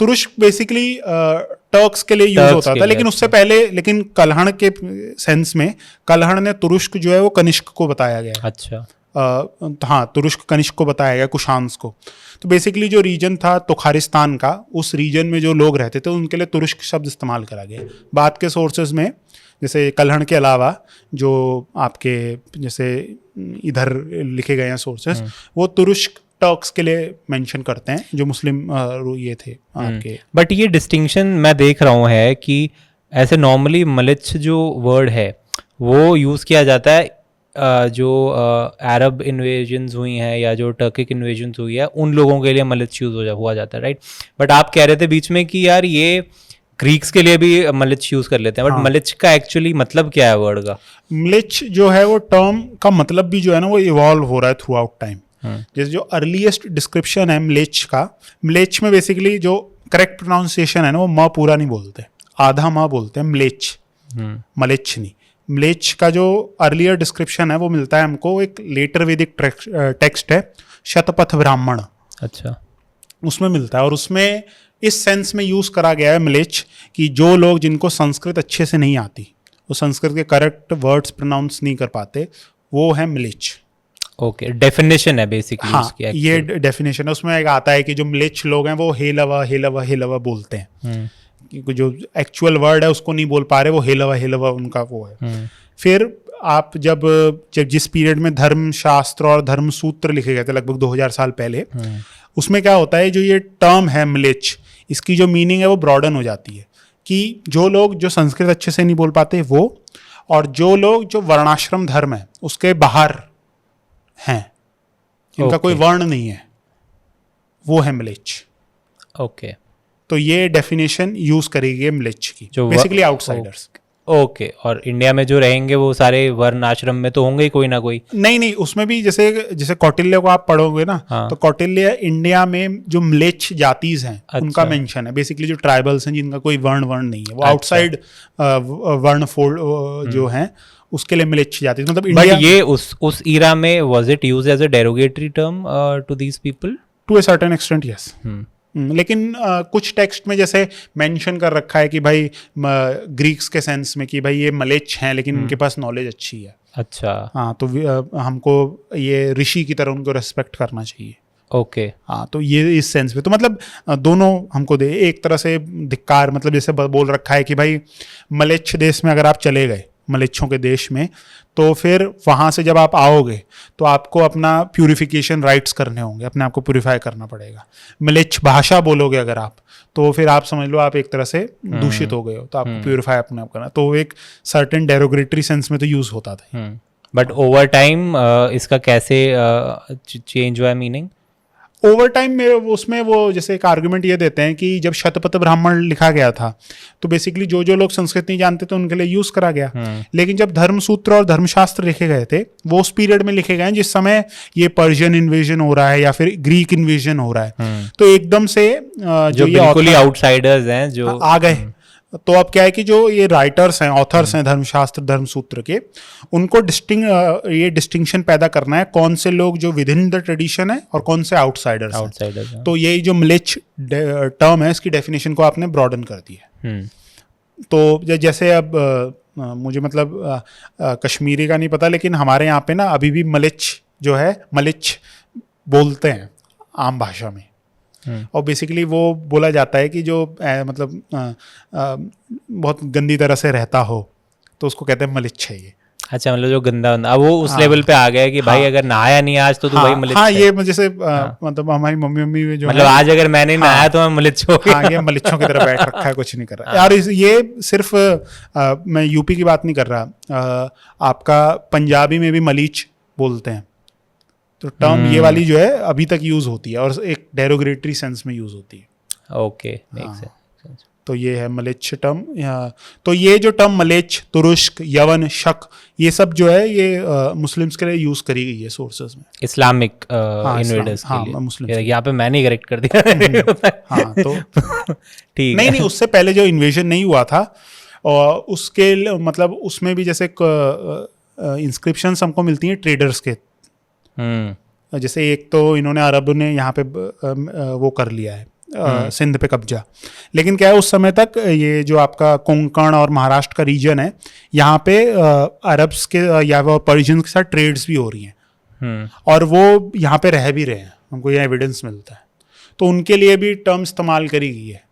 [SPEAKER 1] तुरुष्क बेसिकली टर्क्स के लिए यूज होता था, लेकिन उससे पहले, लेकिन कल्हण के सेंस में कल्हण ने तुरुष्क जो है वो कनिष्क को बताया गया।
[SPEAKER 2] अच्छा।
[SPEAKER 1] हाँ, तुरुष्क कनिष्क को बताया गया, कुशांस को। तो बेसिकली जो रीजन था तुखारिस्तान का, उस रीजन में जो लोग रहते थे उनके लिए तुरुष्क शब्द इस्तेमाल करा गया। बाद के सोर्सेज में जैसे कल्हण के अलावा जो आपके जैसे इधर लिखे गए हैं सोर्सेज, वो तुरुष्क टर्क्स के लिए मेंशन करते हैं, जो मुस्लिम ये थे आपके।
[SPEAKER 2] बट ये डिस्टिंक्शन मैं देख रहा हूँ है कि ऐसे नॉर्मली मलिच जो वर्ड है वो यूज़ किया जाता है जो अरब इन्वेजन्स हुई हैं या जो टर्किक इन्वेजन्स हुई है उन लोगों के लिए मलिच यूज़ हुआ जाता है, राइट? बट आप कह रहे थे बीच में कि यार ये ग्रीक्स के लिए भी मलिच यूज़ कर लेते हैं, बट मलिच का एक्चुअली मतलब क्या है वर्ड का?
[SPEAKER 1] मलिच जो है वो टर्म का मतलब भी जो है ना वो इवॉल्व हो रहा है थ्रू आउट टाइम। जैसे जो अर्लीस्ट डिस्क्रिप्शन है म्लेच्छ का, म्लेच्छ में बेसिकली जो करेक्ट प्रोनाउंसिएशन है ना वो म पूरा नहीं बोलते, आधा म बोलते हैं, म्लेच्छ, मलेच्छ नहीं। म्लेच्छ का जो अर्लियर डिस्क्रिप्शन है वो मिलता है हमको एक लेटर वैदिक टेक्स्ट है, शतपथ ब्राह्मण।
[SPEAKER 2] अच्छा।
[SPEAKER 1] उसमें मिलता है, और उसमें इस सेंस में यूज़ करा गया है म्लेच्छ कि जो लोग जिनको संस्कृत अच्छे से नहीं आती, वो संस्कृत के करेक्ट वर्ड्स प्रोनाउंस नहीं कर पाते, वो है म्लेच्छ।
[SPEAKER 2] ओके, डेफिनेशन है बेसिकली।
[SPEAKER 1] हाँ, ये डेफिनेशन है। उसमें एक आता है कि जो म्लेच्छ लोग हैं वो हेलवा हेलवा हेलवा बोलते हैं, जो एक्चुअल वर्ड है उसको नहीं बोल पा रहे, वो हेलवा हेलवा उनका वो है। फिर आप जब जिस पीरियड में धर्म शास्त्र और धर्म सूत्र लिखे गए थे लगभग 2000 साल पहले, उसमें क्या होता है, जो ये टर्म है म्लेच्छ, इसकी जो मीनिंग है वो ब्रॉडन हो जाती है कि जो लोग जो संस्कृत अच्छे से नहीं बोल पाते वो, और जो लोग जो वर्णाश्रम धर्म है उसके बाहर हैं, इनका कोई वर्ण नहीं है, वो है म्लेच्छ।
[SPEAKER 2] ओके,
[SPEAKER 1] तो ये डेफिनेशन यूज करेगी म्लेच्छ की, बेसिकली आउटसाइडर्स।
[SPEAKER 2] ओके, और इंडिया में जो रहेंगे वो सारे वर्ण आश्रम में तो होंगे ही कोई ना कोई?
[SPEAKER 1] नहीं, उसमें भी जैसे कौटिल्य को आप पढ़ोगे ना, हाँ। तो कौटिल्य इंडिया में जो म्लेच्छ जातीज हैं, अच्छा। उनका मेंशन है, बेसिकली जो ट्राइबल्स हैं जिनका कोई वर्ण नहीं है, वो आउटसाइड वर्ण फोल्ड जो हैं उसके लिए म्लेच्छ जाती है। मतलब इंडिया,
[SPEAKER 2] ये उस ईरा में was it used as a derogatory term to these people?
[SPEAKER 1] To a certain extent, yes. लेकिन कुछ टेक्स्ट में जैसे मेंशन कर रखा है कि भाई ग्रीक्स के सेंस में कि भाई ये मलेच्छ हैं लेकिन इनके पास नॉलेज अच्छी है।
[SPEAKER 2] अच्छा।
[SPEAKER 1] हाँ, तो हमको ये ऋषि की तरह उनको रेस्पेक्ट करना चाहिए।
[SPEAKER 2] ओके।
[SPEAKER 1] हाँ, तो ये इस सेंस में तो मतलब दोनों हमको दे एक तरह से धिक्कार, मतलब जैसे बोल रखा है कि भाई मलेच्छ देश में अगर आप चले गए, मलेच्छों के देश में, तो फिर वहाँ से जब आप आओगे तो आपको अपना प्यूरिफिकेशन राइट्स करने होंगे, अपने आप को प्यूरिफाई करना पड़ेगा। मलेच्छ भाषा बोलोगे अगर आप, तो फिर आप समझ लो आप एक तरह से दूषित हो गए हो, तो आपको प्यूरिफाई अपने आप करना। तो एक सर्टेन डेरोगेटरी सेंस में तो यूज होता था।
[SPEAKER 2] बट ओवर टाइम इसका कैसे चेंज हुआ है मीनिंग?
[SPEAKER 1] ओवर टाइम में उसमें वो जैसे एक आर्गुमेंट ये देते हैं कि जब शतपथ ब्राह्मण लिखा गया था तो बेसिकली जो लोग संस्कृत नहीं जानते थे उनके लिए यूज करा गया। लेकिन जब धर्मसूत्र और धर्मशास्त्र लिखे गए थे वो उस पीरियड में लिखे गए हैं जिस समय ये पर्शियन इन्वेजन हो रहा है या फिर ग्रीक इन्वेजन हो रहा है। तो एकदम से जो ये
[SPEAKER 2] बिल्कुल ही आउटसाइडर्स हैं जो
[SPEAKER 1] आ गए, तो अब क्या है कि जो ये राइटर्स हैं, ऑथर्स हैं धर्मशास्त्र धर्मसूत्र के, उनको ये डिस्टिंक्शन पैदा करना है कौन से लोग जो विद इन द ट्रेडिशन है और कौन से आउटसाइडर्स हैं। तो यही जो म्लेच्छ टर्म है इसकी डेफिनेशन को आपने ब्रॉडन कर दिया। तो जैसे अब मुझे मतलब कश्मीरी का नहीं पता, लेकिन हमारे यहाँ पे ना अभी भी मलिच्छ जो है, मलिच्छ बोलते हैं आम भाषा में। और बेसिकली वो बोला जाता है कि जो मतलब बहुत गंदी तरह से रहता हो तो उसको कहते हैं मलिच्छ है ये।
[SPEAKER 2] अच्छा, मतलब जो गंदा अब वो उस लेवल पे आ गया है कि भाई अगर नहाया नहीं आज तो तू भाई मलिच्छ है।
[SPEAKER 1] ये जैसे मतलब हमारी मम्मी जो
[SPEAKER 2] मतलब आज अगर मैंने नहाया तो मैं मलिच्छ हो गया।
[SPEAKER 1] ये मलिच्छों की तरह बैठ रखा है, कुछ नहीं कर रहा यार। ये सिर्फ मैं यूपी की बात नहीं कर रहा, आपका पंजाबी में भी मलीच बोलते हैं। तो टर्म ये वाली जो है अभी तक यूज होती है और एक डेरोगेटरी सेंस में यूज होती है।
[SPEAKER 2] Okay, make sense.
[SPEAKER 1] तो ये है मलेच्छ टर्म। तो ये जो टर्म मलेच्छ, तुरुष्क, यवन, शक, ये सब जो है ये मुस्लिम्स के लिए यूज करी गई है सोर्सेज में,
[SPEAKER 2] इस्लामिक इन्वेडर्स के लिए।
[SPEAKER 1] मुस्लिम
[SPEAKER 2] यहाँ पे मैंने करेक्ट कर दिया।
[SPEAKER 1] तो
[SPEAKER 2] ठीक
[SPEAKER 1] नहीं, उससे पहले जो इन्वेजन नहीं हुआ था और उसके मतलब उसमें भी जैसे इंस्क्रिप्शंस हमको मिलती हैं ट्रेडर्स के। जैसे एक तो इन्होंने अरब ने यहाँ पे वो कर लिया है सिंध पे कब्जा, लेकिन क्या है उस समय तक ये जो आपका कोंकण और महाराष्ट्र का रीजन है यहाँ पे अरब्स के या पर्शियंस के साथ ट्रेड्स भी हो रही हैं और वो यहाँ पे रह भी रहे हैं, हमको ये एविडेंस मिलता है। तो उनके लिए भी टर्म इस्तेमाल करी गई है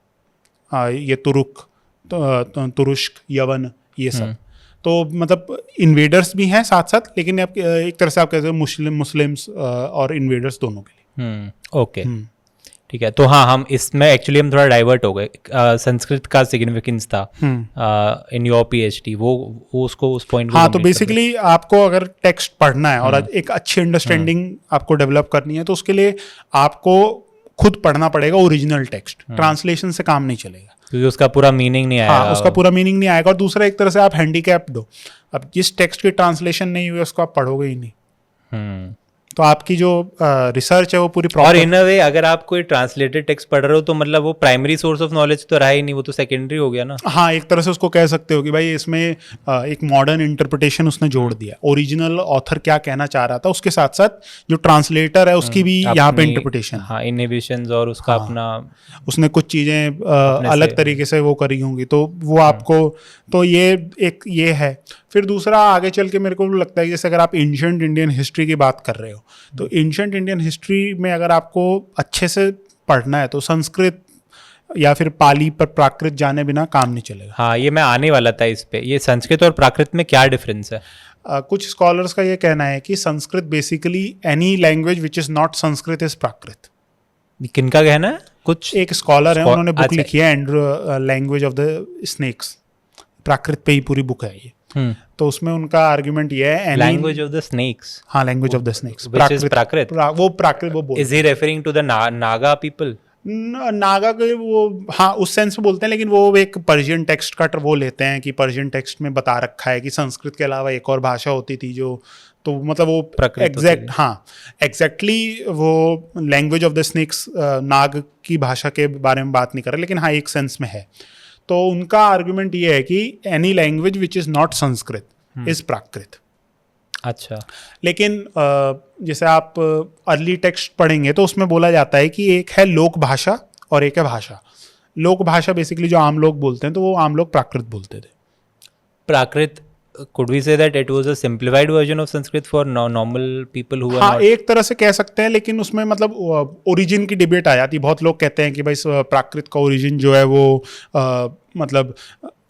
[SPEAKER 1] ये तुरुक, तुरुष्क, यवन, ये सब। तो मतलब इन्वेडर्स भी हैं साथ साथ, लेकिन आप एक तरह से आप कहते हो मुस्लिम्स और इन्वेडर्स दोनों के लिए।
[SPEAKER 2] ओके, ठीक है। तो हाँ, हम इसमें एक्चुअली हम थोड़ा डाइवर्ट हो गए। संस्कृत का सिग्निफिकेंस था इन योर पीएचडी, वो उसको उस पॉइंट।
[SPEAKER 1] हाँ, तो बेसिकली आपको अगर टेक्स्ट पढ़ना है और एक अच्छी अंडरस्टैंडिंग आपको डेवलप करनी है तो उसके लिए आपको खुद पढ़ना पड़ेगा ओरिजिनल टेक्स्ट, ट्रांसलेशन से काम नहीं चलेगा
[SPEAKER 2] क्योंकि उसका पूरा मीनिंग नहीं आएगा।
[SPEAKER 1] हाँ, उसका पूरा मीनिंग नहीं आएगा। और दूसरा एक तरह से आप हैंडीकैप्ड हो, अब जिस टेक्स्ट की ट्रांसलेशन नहीं हुई उसको आप पढ़ोगे ही नहीं। तो आपकी जो रिसर्च है वो पूरी
[SPEAKER 2] और इन अ वे अगर आप कोई ट्रांसलेटेड टेक्स्ट पढ़ रहे हो तो मतलब वो प्राइमरी सोर्स ऑफ नॉलेज तो रहा ही नहीं, वो तो सेकेंडरी हो गया ना।
[SPEAKER 1] हाँ, एक तरह से उसको कह सकते हो कि भाई इसमें एक मॉडर्न इंटरप्रिटेशन उसने जोड़ दिया। ओरिजिनल ऑथर क्या कहना चाह रहा था उसके साथ साथ जो ट्रांसलेटर है उसकी भी यहाँ पे इंटरप्रिटेशन,
[SPEAKER 2] हाँ, इनहिबिशंस और उसका अपना
[SPEAKER 1] उसने कुछ चीज़ें अलग तरीके से वो करी होंगी, तो वो आपको, तो ये है। फिर दूसरा आगे चल के मेरे को लगता है जैसे अगर आप एंशिएंट इंडियन हिस्ट्री की बात कर रहे हो तो एंशिएंट इंडियन हिस्ट्री में अगर आपको अच्छे से पढ़ना है तो संस्कृत या फिर पाली पर प्राकृत जाने बिना काम नहीं चलेगा।
[SPEAKER 2] हाँ, ये मैं आने वाला था इस पे, ये संस्कृत और प्राकृत में क्या डिफरेंस है?
[SPEAKER 1] कुछ स्कॉलर्स का ये कहना है कि Sanskrit basically any language which is not Sanskrit is Prakrit.
[SPEAKER 2] किनका कहना है? कुछ
[SPEAKER 1] एक स्कॉलर है, उन्होंने बुक लिखी है Andrew language of the snakes, Prakrit पे ही पूरी बुक है ये। तो उसमें उनका आर्गुमेंट ये है
[SPEAKER 2] लैंग्वेज ऑफ द स्नेक्स।
[SPEAKER 1] हाँ, language of the snakes,
[SPEAKER 2] Prakrit.
[SPEAKER 1] वो प्राकृत वो बोलते हैं।
[SPEAKER 2] Is he referring to the Naga people?
[SPEAKER 1] Naga के वो हाँ उस सेंस में बोलते हैं, लेकिन वो एक पर्शियन टेक्स्ट का वो लेते हैं कि पर्शियन टेक्स्ट में बता रखा है कि संस्कृत के अलावा एक और भाषा होती थी जो, तो मतलब वो एग्जैक्टली वो लैंग्वेज ऑफ द स्नेक्स नाग की भाषा के बारे में बात नहीं कर रहे, लेकिन हाँ एक सेंस में है। तो उनका आर्गुमेंट ये है कि any language which is not Sanskrit is Prakrit.
[SPEAKER 2] अच्छा,
[SPEAKER 1] लेकिन जैसे आप अर्ली टेक्स्ट पढ़ेंगे तो उसमें बोला जाता है कि एक है लोक भाषा और एक है भाषा। लोक भाषा बेसिकली जो आम लोग बोलते हैं तो वो आम लोग प्राकृत बोलते थे।
[SPEAKER 2] प्राकृत, could we say that it was a simplified version of Sanskrit for normal people who are
[SPEAKER 1] हाँ,
[SPEAKER 2] not...
[SPEAKER 1] एक तरह से कह सकते हैं, लेकिन उसमें मतलब ओरिजिन की डिबेट आ जाती है। बहुत लोग कहते हैं कि भाई प्राकृत का ओरिजिन जो है वो मतलब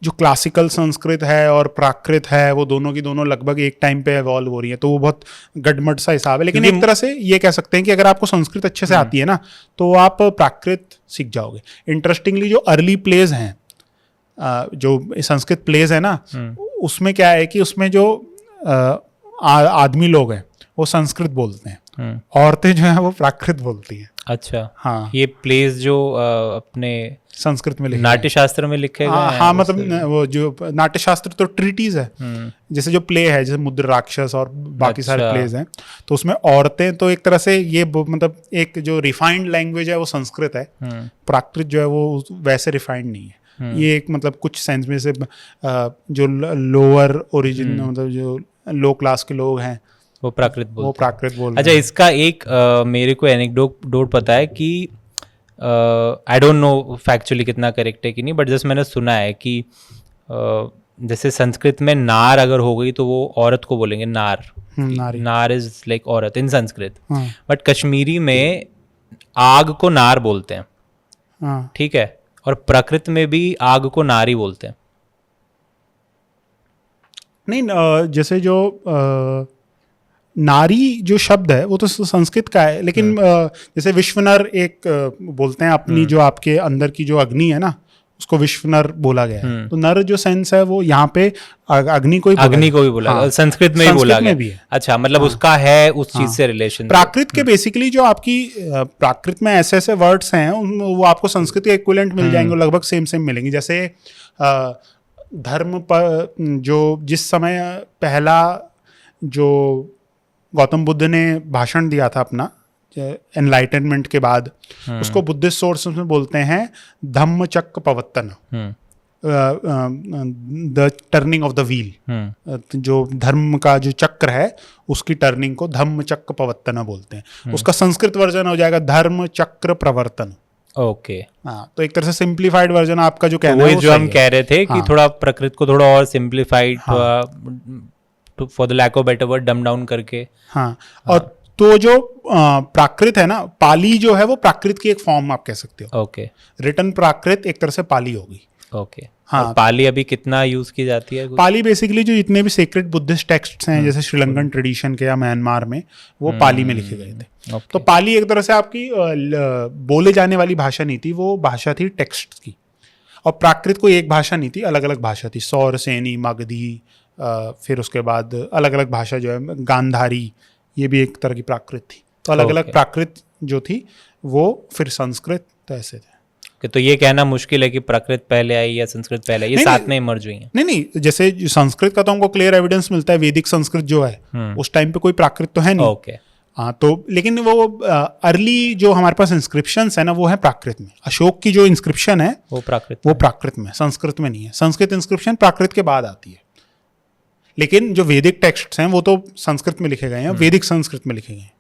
[SPEAKER 1] जो क्लासिकल संस्कृत है और प्राकृत है वो दोनों की दोनों लगभग एक टाइम पे इवॉल्व हो रही है, तो वो बहुत गडमट सा हिसाब है। लेकिन एक तरह से ये कह सकते हैं कि अगर आपको संस्कृत अच्छे से आती है ना तो आप प्राकृत सीख जाओगे। इंटरेस्टिंगली जो अर्ली प्लेज हैं, जो संस्कृत प्लेज है ना, उसमें क्या है कि उसमें जो आदमी लोग हैं वो संस्कृत बोलते हैं, औरतें जो हैं वो प्राकृत बोलती हैं।
[SPEAKER 2] अच्छा,
[SPEAKER 1] हाँ,
[SPEAKER 2] ये प्लेस जो अपने
[SPEAKER 1] संस्कृत में
[SPEAKER 2] नाट्य शास्त्र में लिखे गए हैं।
[SPEAKER 1] हाँ, मतलब वो जो नाट्य शास्त्र तो ट्रीटीज है, जैसे जो प्ले है जैसे मुद्र राक्षस और बाकी सारे प्लेज हैं, तो उसमें औरतें तो एक तरह से ये मतलब एक जो रिफाइंड लैंग्वेज है वो संस्कृत है, प्राकृत जो है वो वैसे रिफाइंड नहीं है। ये एक मतलब कुछ सेंस में से जो लोअर ओरिजिन मतलब जो लो क्लास के लोग हैं
[SPEAKER 2] वो प्राकृत
[SPEAKER 1] वो
[SPEAKER 2] बोलते
[SPEAKER 1] प्राकृत बोल
[SPEAKER 2] हैं। अच्छा, इसका एक मेरे को एनेक्डोट पता है कि आई डोंट नो फैक्चुअली कितना करेक्ट है कि नहीं, बट जस्ट मैंने सुना है कि जैसे संस्कृत में नार अगर हो गई तो वो औरत को बोलेंगे नार,
[SPEAKER 1] नारी।
[SPEAKER 2] नार इज लाइक औरत इन संस्कृत,
[SPEAKER 1] हाँ
[SPEAKER 2] बट कश्मीरी में आग को नार बोलते हैं,
[SPEAKER 1] हाँ
[SPEAKER 2] ठीक है, और प्राकृत में भी आग को नारी बोलते हैं।
[SPEAKER 1] नहीं जैसे जो नारी जो शब्द है वो तो संस्कृत का है, लेकिन जैसे विश्वनर एक बोलते हैं अपनी जो आपके अंदर की जो अग्नि है ना उसको विश्वनर बोला गया है। तो नर जो सेंस है वो यहाँ पे अग्नि को ही बोला
[SPEAKER 2] अग्नि को भी बोला गया, संस्कृत में ही बोला गया
[SPEAKER 1] भी है।
[SPEAKER 2] अच्छा, मतलब उसका है उस चीज से रिलेशन।
[SPEAKER 1] प्राकृत के बेसिकली जो आपकी प्राकृत में ऐसे ऐसे वर्ड्स हैं वो आपको संस्कृत के इक्विवेलेंट मिल जाएंगे, लगभग सेम सेम मिलेंगे। जैसे धर्म पर जो जिस समय पहला जो गौतम बुद्ध ने भाषण दिया था अपना एनलाइटनमेंट के बाद, उसको बुद्धिस्ट सोर्सेस में बोलते हैं Dhamma Chakra Pavattana, the turning of the wheel. जो धर्म का जो चक्र है उसकी टर्निंग को धम्म चक्र पवत्तन बोलते हैं। उसका संस्कृत वर्जन हो जाएगा धर्म चक्र प्रवर्तन।
[SPEAKER 2] ओके
[SPEAKER 1] हाँ, तो एक तरह से सिंप्लीफाइड वर्जन आपका जो कहना
[SPEAKER 2] है, जो हम कह रहे थे कि थोड़ा प्रकृत को थोड़ा और simplified for the lack of better word dumb down करके।
[SPEAKER 1] हाँ, और तो जो प्राकृत है ना, पाली जो है वो प्राकृत की एक फॉर्म आप कह सकते हो।
[SPEAKER 2] ओके,
[SPEAKER 1] रिटन प्राकृत एक तरह से पाली होगी।
[SPEAKER 2] ओके, हाँ, पाली अभी कितना यूज की जाती है?
[SPEAKER 1] पाली बेसिकली जो जितने भी सेक्रेट बुद्धिस्ट टेक्स्ट्स हैं जैसे श्रीलंकन ट्रेडिशन के या म्यांमार में, वो पाली में लिखे गए थे। तो पाली एक तरह से आपकी बोले जाने वाली भाषा नहीं थी, वो भाषा थी टेक्स्ट की। और प्राकृत कोई एक भाषा नहीं थी, अलग अलग भाषा थी। सौर सेनी, मगधी, फिर उसके बाद अलग अलग भाषा जो है गांधारी, ये भी एक तरह की प्राकृत थी। तो अलग अलग प्राकृत जो थी वो फिर संस्कृत, तो ऐसे थे।
[SPEAKER 2] तो ये कहना मुश्किल है कि प्राकृत पहले आई या संस्कृत पहले आई, ये साथ में इमर्ज हुई है।
[SPEAKER 1] नहीं, जैसे संस्कृत का तो हमको क्लियर एविडेंस मिलता है, वैदिक संस्कृत जो है उस टाइम पे कोई प्राकृत तो है नहीं।
[SPEAKER 2] ओके,
[SPEAKER 1] हाँ, तो लेकिन वो अर्ली जो हमारे पास इंस्क्रिप्शंस है ना वो है प्राकृत में। अशोक की जो इंस्क्रिप्शन है वो प्राकृत में, संस्कृत में नहीं है। संस्कृत इंस्क्रिप्शन प्राकृत के बाद आती है, लेकिन जो वैदिक टेक्स्ट्स हैं वो तो संस्कृत में लिखे गए हैं, वैदिक संस्कृत में लिखे गए हैं।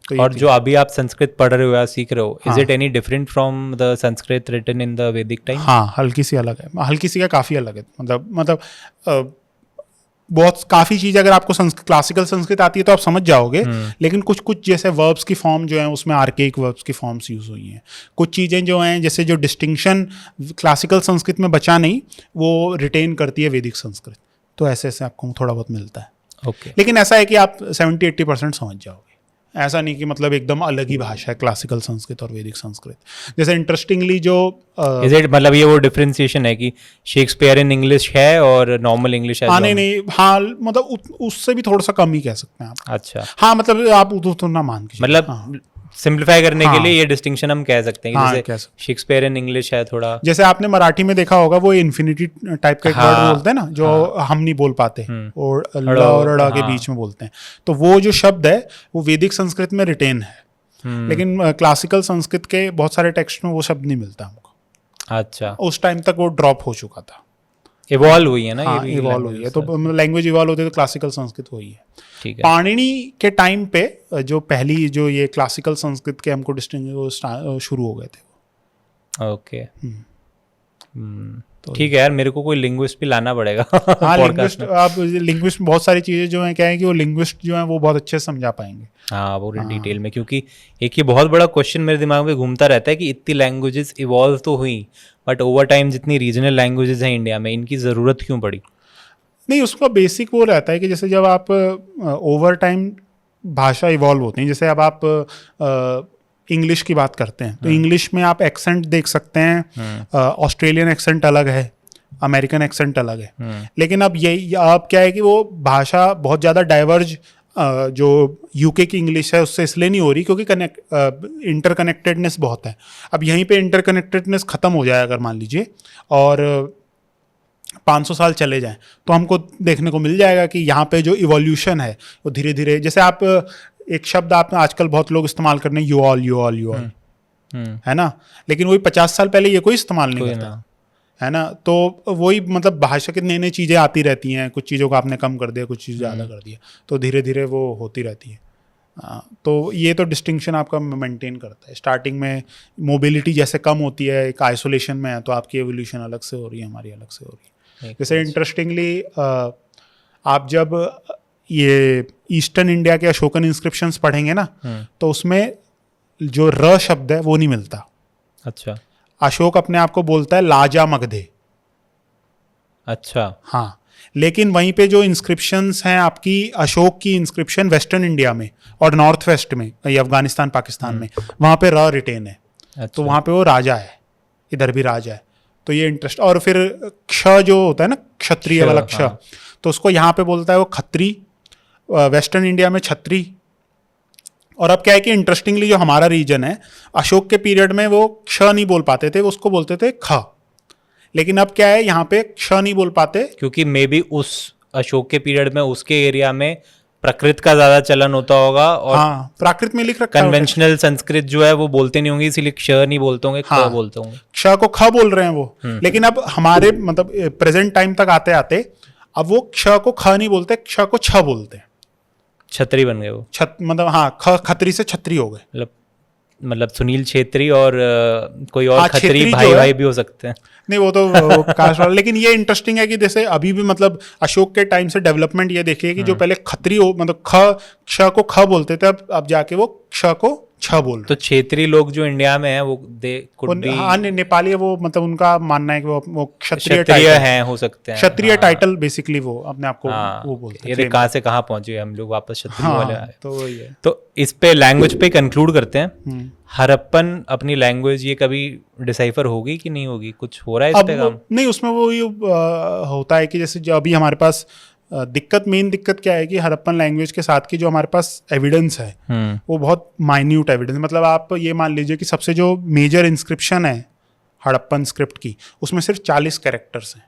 [SPEAKER 1] तो
[SPEAKER 2] और जो अभी आप संस्कृत पढ़ रहे हो या सीख रहे हो, is it any different from the Sanskrit written in the Vedic time?
[SPEAKER 1] हाँ, हल्की सी अलग है, हल्की सी का काफ़ी अलग है। मतलब बहुत काफ़ी चीज़ अगर आपको क्लासिकल संस्कृत आती है तो आप समझ जाओगे, लेकिन कुछ कुछ जैसे वर्ब्स की फॉर्म जो है उसमें आर्केइक वर्ब्स की फॉर्म्स यूज़ हुई हैं। कुछ चीज़ें जो हैं जैसे जो डिस्टिंक्शन क्लासिकल संस्कृत में बचा नहीं, वो रिटेन करती है वैदिक संस्कृत। तो ऐसे ऐसे आपको थोड़ा बहुत मिलता है।
[SPEAKER 2] ओके,
[SPEAKER 1] लेकिन ऐसा है कि आप 70-80% समझ जाओगे। ऐसा नहीं कि मतलब एकदम अलग ही भाषा है क्लासिकल संस्कृत और वैदिक संस्कृत। जैसे इंटरेस्टिंगली जो
[SPEAKER 2] इज इट मतलब ये वो डिफरेंशिएशन है कि शेक्सपियर इन इंग्लिश है और नॉर्मल इंग्लिश है?
[SPEAKER 1] नहीं, हाँ, मतलब उससे भी थोड़ा सा कम ही कह सकते हैं आप।
[SPEAKER 2] अच्छा,
[SPEAKER 1] हाँ, मतलब आप तो ना मान के
[SPEAKER 2] मतलब सिंप्लीफाई करने के लिए ये डिस्टिंक्शन हम कह सकते हैं कि जैसे शेक्सपियर इन इंग्लिश है थोड़ा।
[SPEAKER 1] जैसे आपने मराठी में देखा होगा वो इन्फिनिटी टाइप का एक वर्ड बोलते हैं ना, जो हम नहीं बोल पाते, और ल और ड़ के बीच में बोलते हैं। तो वो जो शब्द है वो वैदिक संस्कृत में रिटेन है, लेकिन क्लासिकल संस्कृत के बहुत सारे टेक्स्ट में वो शब्द नहीं मिलता हमको।
[SPEAKER 2] अच्छा,
[SPEAKER 1] उस टाइम तक वो ड्रॉप हो चुका था,
[SPEAKER 2] इवॉल्व हुई है ना।
[SPEAKER 1] हाँ, इवॉल्व हुई है। तो लैंग्वेज इवॉल्व होती है तो क्लासिकल संस्कृत हुई है।
[SPEAKER 2] ठीक है।
[SPEAKER 1] पाणिनि के टाइम पे जो पहली जो ये क्लासिकल संस्कृत के हमको डिस्टिंग शुरू हो गए थे।
[SPEAKER 2] ओके, ठीक है यार, मेरे को कोई लिंग्विस्ट भी लाना पड़ेगा।
[SPEAKER 1] हाँ, लिंग्विस्ट, आप लिंग्विस्ट बहुत सारी चीज़ें जो हैं क्या है कि वो लिंग्विस्ट जो हैं वो बहुत अच्छे से समझा पाएंगे।
[SPEAKER 2] हाँ, वो डिटेल में, क्योंकि एक ये बहुत बड़ा क्वेश्चन मेरे दिमाग में घूमता रहता है कि इतनी लैंग्वेजेस इवॉल्व तो हुई, बट ओवर टाइम जितनी रीजनल लैंग्वेजेस हैं इंडिया में, इनकी ज़रूरत क्यों पड़ी?
[SPEAKER 1] नहीं, उसका बेसिक वो रहता है कि जैसे जब आप ओवर टाइम भाषा इवॉल्व होती है, जैसे अब आप इंग्लिश की बात करते हैं तो इंग्लिश में आप एक्सेंट देख सकते हैं, ऑस्ट्रेलियन एक्सेंट अलग है, अमेरिकन एक्सेंट अलग है। लेकिन अब यही अब क्या है कि वो भाषा बहुत ज़्यादा डाइवर्ज जो यूके की इंग्लिश है उससे इसलिए नहीं हो रही क्योंकि इंटरकनेक्टेडनेस बहुत है। अब यहीं पे इंटरकनेक्टेडनेस ख़त्म हो जाए अगर मान लीजिए और 500 साल चले जाएं तो हमको देखने को मिल जाएगा कि यहाँ पे जो इवोल्यूशन है वो धीरे धीरे, जैसे आप एक शब्द आप आजकल बहुत लोग इस्तेमाल कर रहे हैं, यू ऑल है ना, लेकिन वही 50 साल पहले ये कोई इस्तेमाल नहीं करता। है ना। तो वही मतलब भाषा की नई नई चीज़ें आती रहती हैं, कुछ चीज़ों को आपने कम कर दिया, कुछ चीज़ ज़्यादा कर दिया, तो धीरे धीरे वो होती रहती है। तो ये तो डिस्टिंक्शन आपका मेंटेन करता है। स्टार्टिंग में मोबिलिटी जैसे कम होती है, एक आइसोलेशन में है, तो आपकी एवोल्यूशन अलग से हो रही है, हमारी अलग से हो रही है। जैसे इंटरेस्टिंगली आप जब ये ईस्टर्न इंडिया के अशोकन इंस्क्रिप्शंस पढ़ेंगे ना, तो उसमें जो र शब्द है वो नहीं मिलता।
[SPEAKER 2] अच्छा।
[SPEAKER 1] अशोक अपने आप को बोलता है लाजा मगधे।
[SPEAKER 2] अच्छा।
[SPEAKER 1] हाँ, लेकिन वहीं पे जो इंस्क्रिप्शंस हैं आपकी अशोक की इंस्क्रिप्शन वेस्टर्न इंडिया में और नॉर्थ वेस्ट में, ये अफगानिस्तान पाकिस्तान में, वहाँ पे र रिटेन है।
[SPEAKER 2] अच्छा।
[SPEAKER 1] तो वहाँ पे वो राजा है, इधर भी राजा है। तो ये इंटरेस्ट। और फिर क्ष जो होता है ना, क्षत्रिय वाला क्ष,
[SPEAKER 2] हाँ।
[SPEAKER 1] तो उसको यहाँ पे बोलता है वो खत्री, वेस्टर्न इंडिया में छत्री। और अब क्या है कि इंटरेस्टिंगली जो हमारा रीजन है, अशोक के पीरियड में वो क्ष नहीं बोल पाते थे, उसको बोलते थे ख। लेकिन अब क्या है, यहाँ पे क्ष नहीं बोल पाते,
[SPEAKER 2] क्योंकि मे बी उस अशोक के पीरियड में उसके एरिया में प्रकृत का ज्यादा चलन होता होगा, और
[SPEAKER 1] हाँ, प्राकृत में लिख रखा है।
[SPEAKER 2] कन्वेंशनल संस्कृत जो है वो बोलते नहीं होंगे, इसीलिए क्ष नहीं बोलते होंगे, ख बोलते होंगे।
[SPEAKER 1] क्ष को ख बोल रहे हैं वो। लेकिन अब हमारे मतलब प्रेजेंट टाइम तक आते आते अब वो क्ष को ख नहीं बोलते, क्ष को छ बोलते हैं।
[SPEAKER 2] छतरी बन गए वो,
[SPEAKER 1] मतलब हाँ, खत्री से छत्री हो गए।
[SPEAKER 2] मतलब सुनील छेत्री और कोई और
[SPEAKER 1] हाँ,
[SPEAKER 2] खत्री
[SPEAKER 1] छेत्री
[SPEAKER 2] भाई
[SPEAKER 1] जो है,
[SPEAKER 2] भाई भी हो सकते हैं।
[SPEAKER 1] नहीं वो तो कास्ट वाला। लेकिन ये इंटरेस्टिंग है कि जैसे अभी भी मतलब अशोक के टाइम से डेवलपमेंट ये देखिए कि जो पहले खत्री हो मतलब क्ष को ख बोलते थे, अब जाके वो क्ष को छ बोल रहे।
[SPEAKER 2] तो क्षेत्रीय लोग जो इंडिया में है वो दे कुड बी,
[SPEAKER 1] हाँ, नेपाली है वो, मतलब उनका मानना है कि वो क्षत्रिय
[SPEAKER 2] क्षत्रिय हैं, हो सकते हैं।
[SPEAKER 1] क्षत्रिय
[SPEAKER 2] हाँ।
[SPEAKER 1] टाइटल बेसिकली वो अपने आप को
[SPEAKER 2] हाँ,
[SPEAKER 1] वो बोलते
[SPEAKER 2] ये
[SPEAKER 1] हैं।
[SPEAKER 2] कहाँ से कहाँ पहुंचे हम लोग, वापस क्षत्रिय वाले
[SPEAKER 1] हाँ,
[SPEAKER 2] आए।
[SPEAKER 1] तो वही है।
[SPEAKER 2] तो इस पे लैंग्वेज पे कंक्लूड करते हैं। हड़प्पन अपनी लैंग्वेज ये कभी डिसाइफर होगी कि नहीं होगी, कुछ हो रहा है इस पे काम?
[SPEAKER 1] नहीं, उसमें वो ये होता है कि जैसे जो अभी हमारे पास मेन दिक्कत क्या है कि हड़प्पन लैंग्वेज के साथ की जो हमारे पास एविडेंस है वो बहुत माइन्यूट एविडेंस। मतलब आप ये मान लीजिए कि सबसे जो मेजर इंस्क्रिप्शन है हड़प्पन स्क्रिप्ट की, उसमें सिर्फ 40 कैरेक्टर्स हैं।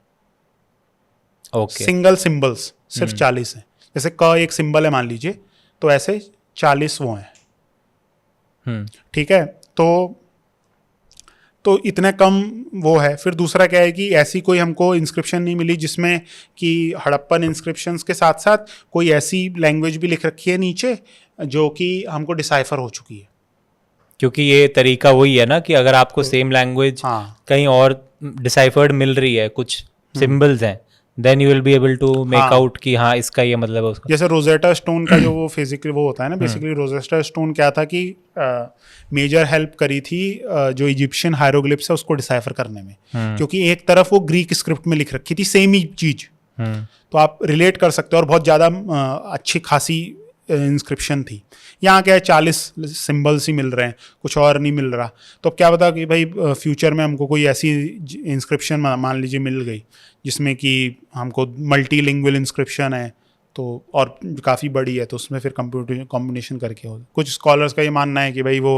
[SPEAKER 2] ओके।
[SPEAKER 1] सिंगल सिंबल्स सिर्फ 40 हैं। जैसे क एक सिंबल है मान लीजिए, तो ऐसे 40 वो हैं। ठीक है, तो इतने कम वो है। फिर दूसरा क्या है कि ऐसी कोई हमको इंस्क्रिप्शन नहीं मिली जिसमें कि हड़प्पन इंस्क्रिप्शंस के साथ साथ कोई ऐसी लैंग्वेज भी लिख रखी है नीचे जो कि हमको डिसाइफर हो चुकी है।
[SPEAKER 2] क्योंकि ये तरीका वही है ना कि अगर आपको सेम लैंग्वेज कहीं और डिसाइफर्ड मिल रही है, कुछ सिंबल्स हैं, then you will be able to make out कि हाँ इसका ये मतलब है उसका।
[SPEAKER 1] जैसे रोजेटा स्टोन का जो वो फिजिकली वो होता है ना, बेसिकली रोजेटा स्टोन क्या था कि मेजर हेल्प करी थी जो इजिप्शियन हायरोग्लिप्स है उसको डिसाइफर करने में, क्योंकि एक तरफ वो ग्रीक स्क्रिप्ट में लिख रखी थी सेम ही चीज, तो आप रिलेट कर सकते हो और बहुत ज़्यादा अच्छी खासी इंस्क्रिप्शन थी। यहाँ क्या है 40 सिंबल्स ही मिल रहे हैं, कुछ और नहीं मिल रहा। तो अब क्या पता कि भाई फ्यूचर में हमको कोई ऐसी इंस्क्रिप्शन मान लीजिए मिल गई जिसमें कि हमको मल्टीलिंगुअल इंस्क्रिप्शन है तो और काफ़ी बड़ी है, तो उसमें फिर कॉम्बिनेशन करके हो। कुछ स्कॉलर्स का ये मानना है कि भाई वो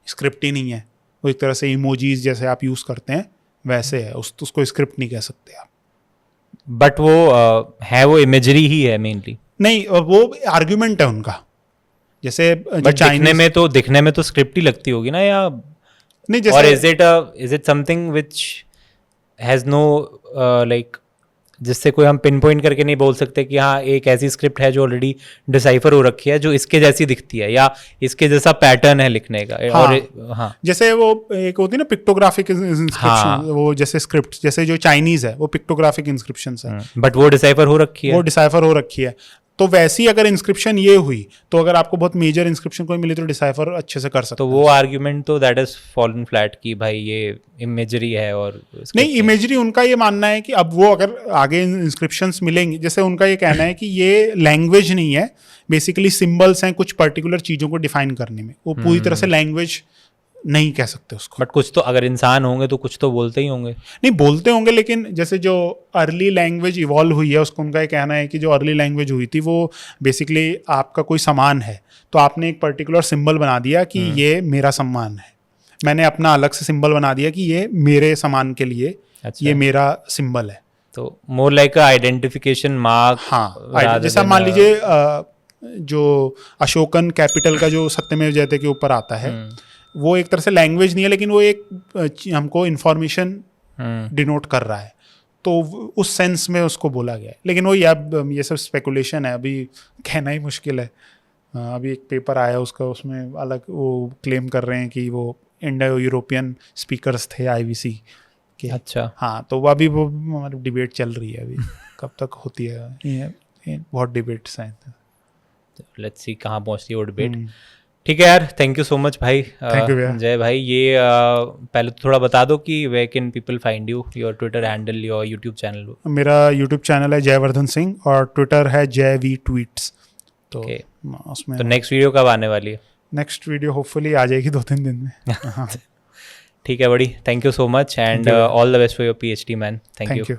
[SPEAKER 1] स्क्रिप्ट ही नहीं है, वो एक तरह से इमोजीज जैसे आप यूज़ करते हैं वैसे है, उसको स्क्रिप्ट नहीं कह सकते आप।
[SPEAKER 2] बट वो है वो इमेजरी ही है मेनली।
[SPEAKER 1] नहीं, वो आर्ग्यूमेंट है उनका। जैसे
[SPEAKER 2] दिखने में तो स्क्रिप्ट ही लगती होगी ना, या
[SPEAKER 1] नहीं? जैसे
[SPEAKER 2] और is it something which has know like, जिससे कोई हम पिन पॉइंट करके नहीं बोल सकते कि हाँ एक ऐसी स्क्रिप्ट है जो ऑलरेडी डिसाइफर हो रखी है जो इसके जैसी दिखती है या इसके जैसा पैटर्न है लिखने का।
[SPEAKER 1] हाँ,
[SPEAKER 2] और हाँ,
[SPEAKER 1] जैसे वो एक होती है ना पिक्टोग्राफिक इंस्क्रिप्शन,
[SPEAKER 2] हाँ,
[SPEAKER 1] वो जैसे स्क्रिप्ट जैसे जो चाइनीज है वो पिक्टोग्राफिक इंस्क्रिप्शन है,
[SPEAKER 2] बट वो डिसाइफर हो रखी है,
[SPEAKER 1] वो डिसाइफर हो रखी है। तो वैसी अगर इंस्क्रिप्शन ये हुई तो अगर आपको बहुत मेजर इंस्क्रिप्शन कोई मिली तो डिसाइफर अच्छे से कर सकते
[SPEAKER 2] तो वो आर्ग्यूमेंट तो दैट इज फॉलन फ्लैट कि भाई ये इमेजरी है। और
[SPEAKER 1] नहीं, इमेजरी उनका ये मानना है कि अब वो अगर आगे इंस्क्रिप्शंस मिलेंगी, जैसे उनका ये कहना है कि ये लैंग्वेज नहीं है, बेसिकली सिंबल्स हैं कुछ पर्टिकुलर चीज़ों को डिफाइन करने में, वो पूरी तरह से लैंग्वेज नहीं कह सकते उसको।
[SPEAKER 2] बट कुछ तो अगर इंसान होंगे तो कुछ तो बोलते ही होंगे।
[SPEAKER 1] नहीं, बोलते होंगे, लेकिन जैसे जो अर्ली लैंग्वेज इवॉल्व हुई है उसको उनका ये कहना है कि जो अर्ली लैंग्वेज हुई थी वो बेसिकली आपका कोई सामान है तो आपने एक पर्टिकुलर सिंबल बना दिया कि ये मेरा सामान है, मैंने अपना अलग से सिंबल बना दिया कि ये मेरे सामान के लिए ये मेरा सिंबल है।
[SPEAKER 2] तो मोर लाइक आइडेंटिफिकेशन मार्क।
[SPEAKER 1] हाँ, जैसा मान लीजिए जो अशोकन कैपिटल का जो सत्यमेव जयते के ऊपर आता है वो एक तरह से लैंग्वेज नहीं है, लेकिन वो एक हमको इन्फॉर्मेशन डिनोट कर रहा है, तो उस सेंस में उसको बोला गया है। लेकिन वही अब ये सब स्पेकुलेशन है, अभी कहना ही मुश्किल है। अभी एक पेपर आया उसका, उसमें अलग वो क्लेम कर रहे हैं कि वो इंडो यूरोपियन स्पीकर्स थे आईवीसी के।
[SPEAKER 2] अच्छा।
[SPEAKER 1] हाँ, तो वो अभी वो हमारी डिबेट चल रही है अभी कब तक होती है, ये बहुत डिबेट्स हैं।
[SPEAKER 2] लेट्स सी कहाँ पहुँचती है वो डिबेट। ठीक है यार, थैंक यू सो मच भाई।
[SPEAKER 1] Thank you भैया।
[SPEAKER 2] जय भाई, ये पहले तो थोड़ा बता दो कि where can people find you, your Twitter handle, your YouTube channel.
[SPEAKER 1] मेरा यूट्यूब चैनल है जयवर्धन सिंह और ट्विटर है जय वी ट्वीट्स। तो
[SPEAKER 2] Okay.
[SPEAKER 1] उसमें
[SPEAKER 2] तो नेक्स्ट वीडियो कब आने वाली है?
[SPEAKER 1] नेक्स्ट वीडियो होपफुली आ जाएगी 2-3 दिन में। हाँ,
[SPEAKER 2] ठीक है बड़ी, thank you so much and
[SPEAKER 1] you.
[SPEAKER 2] All the best for your PhD man. Thank
[SPEAKER 1] thank
[SPEAKER 2] you.
[SPEAKER 1] You.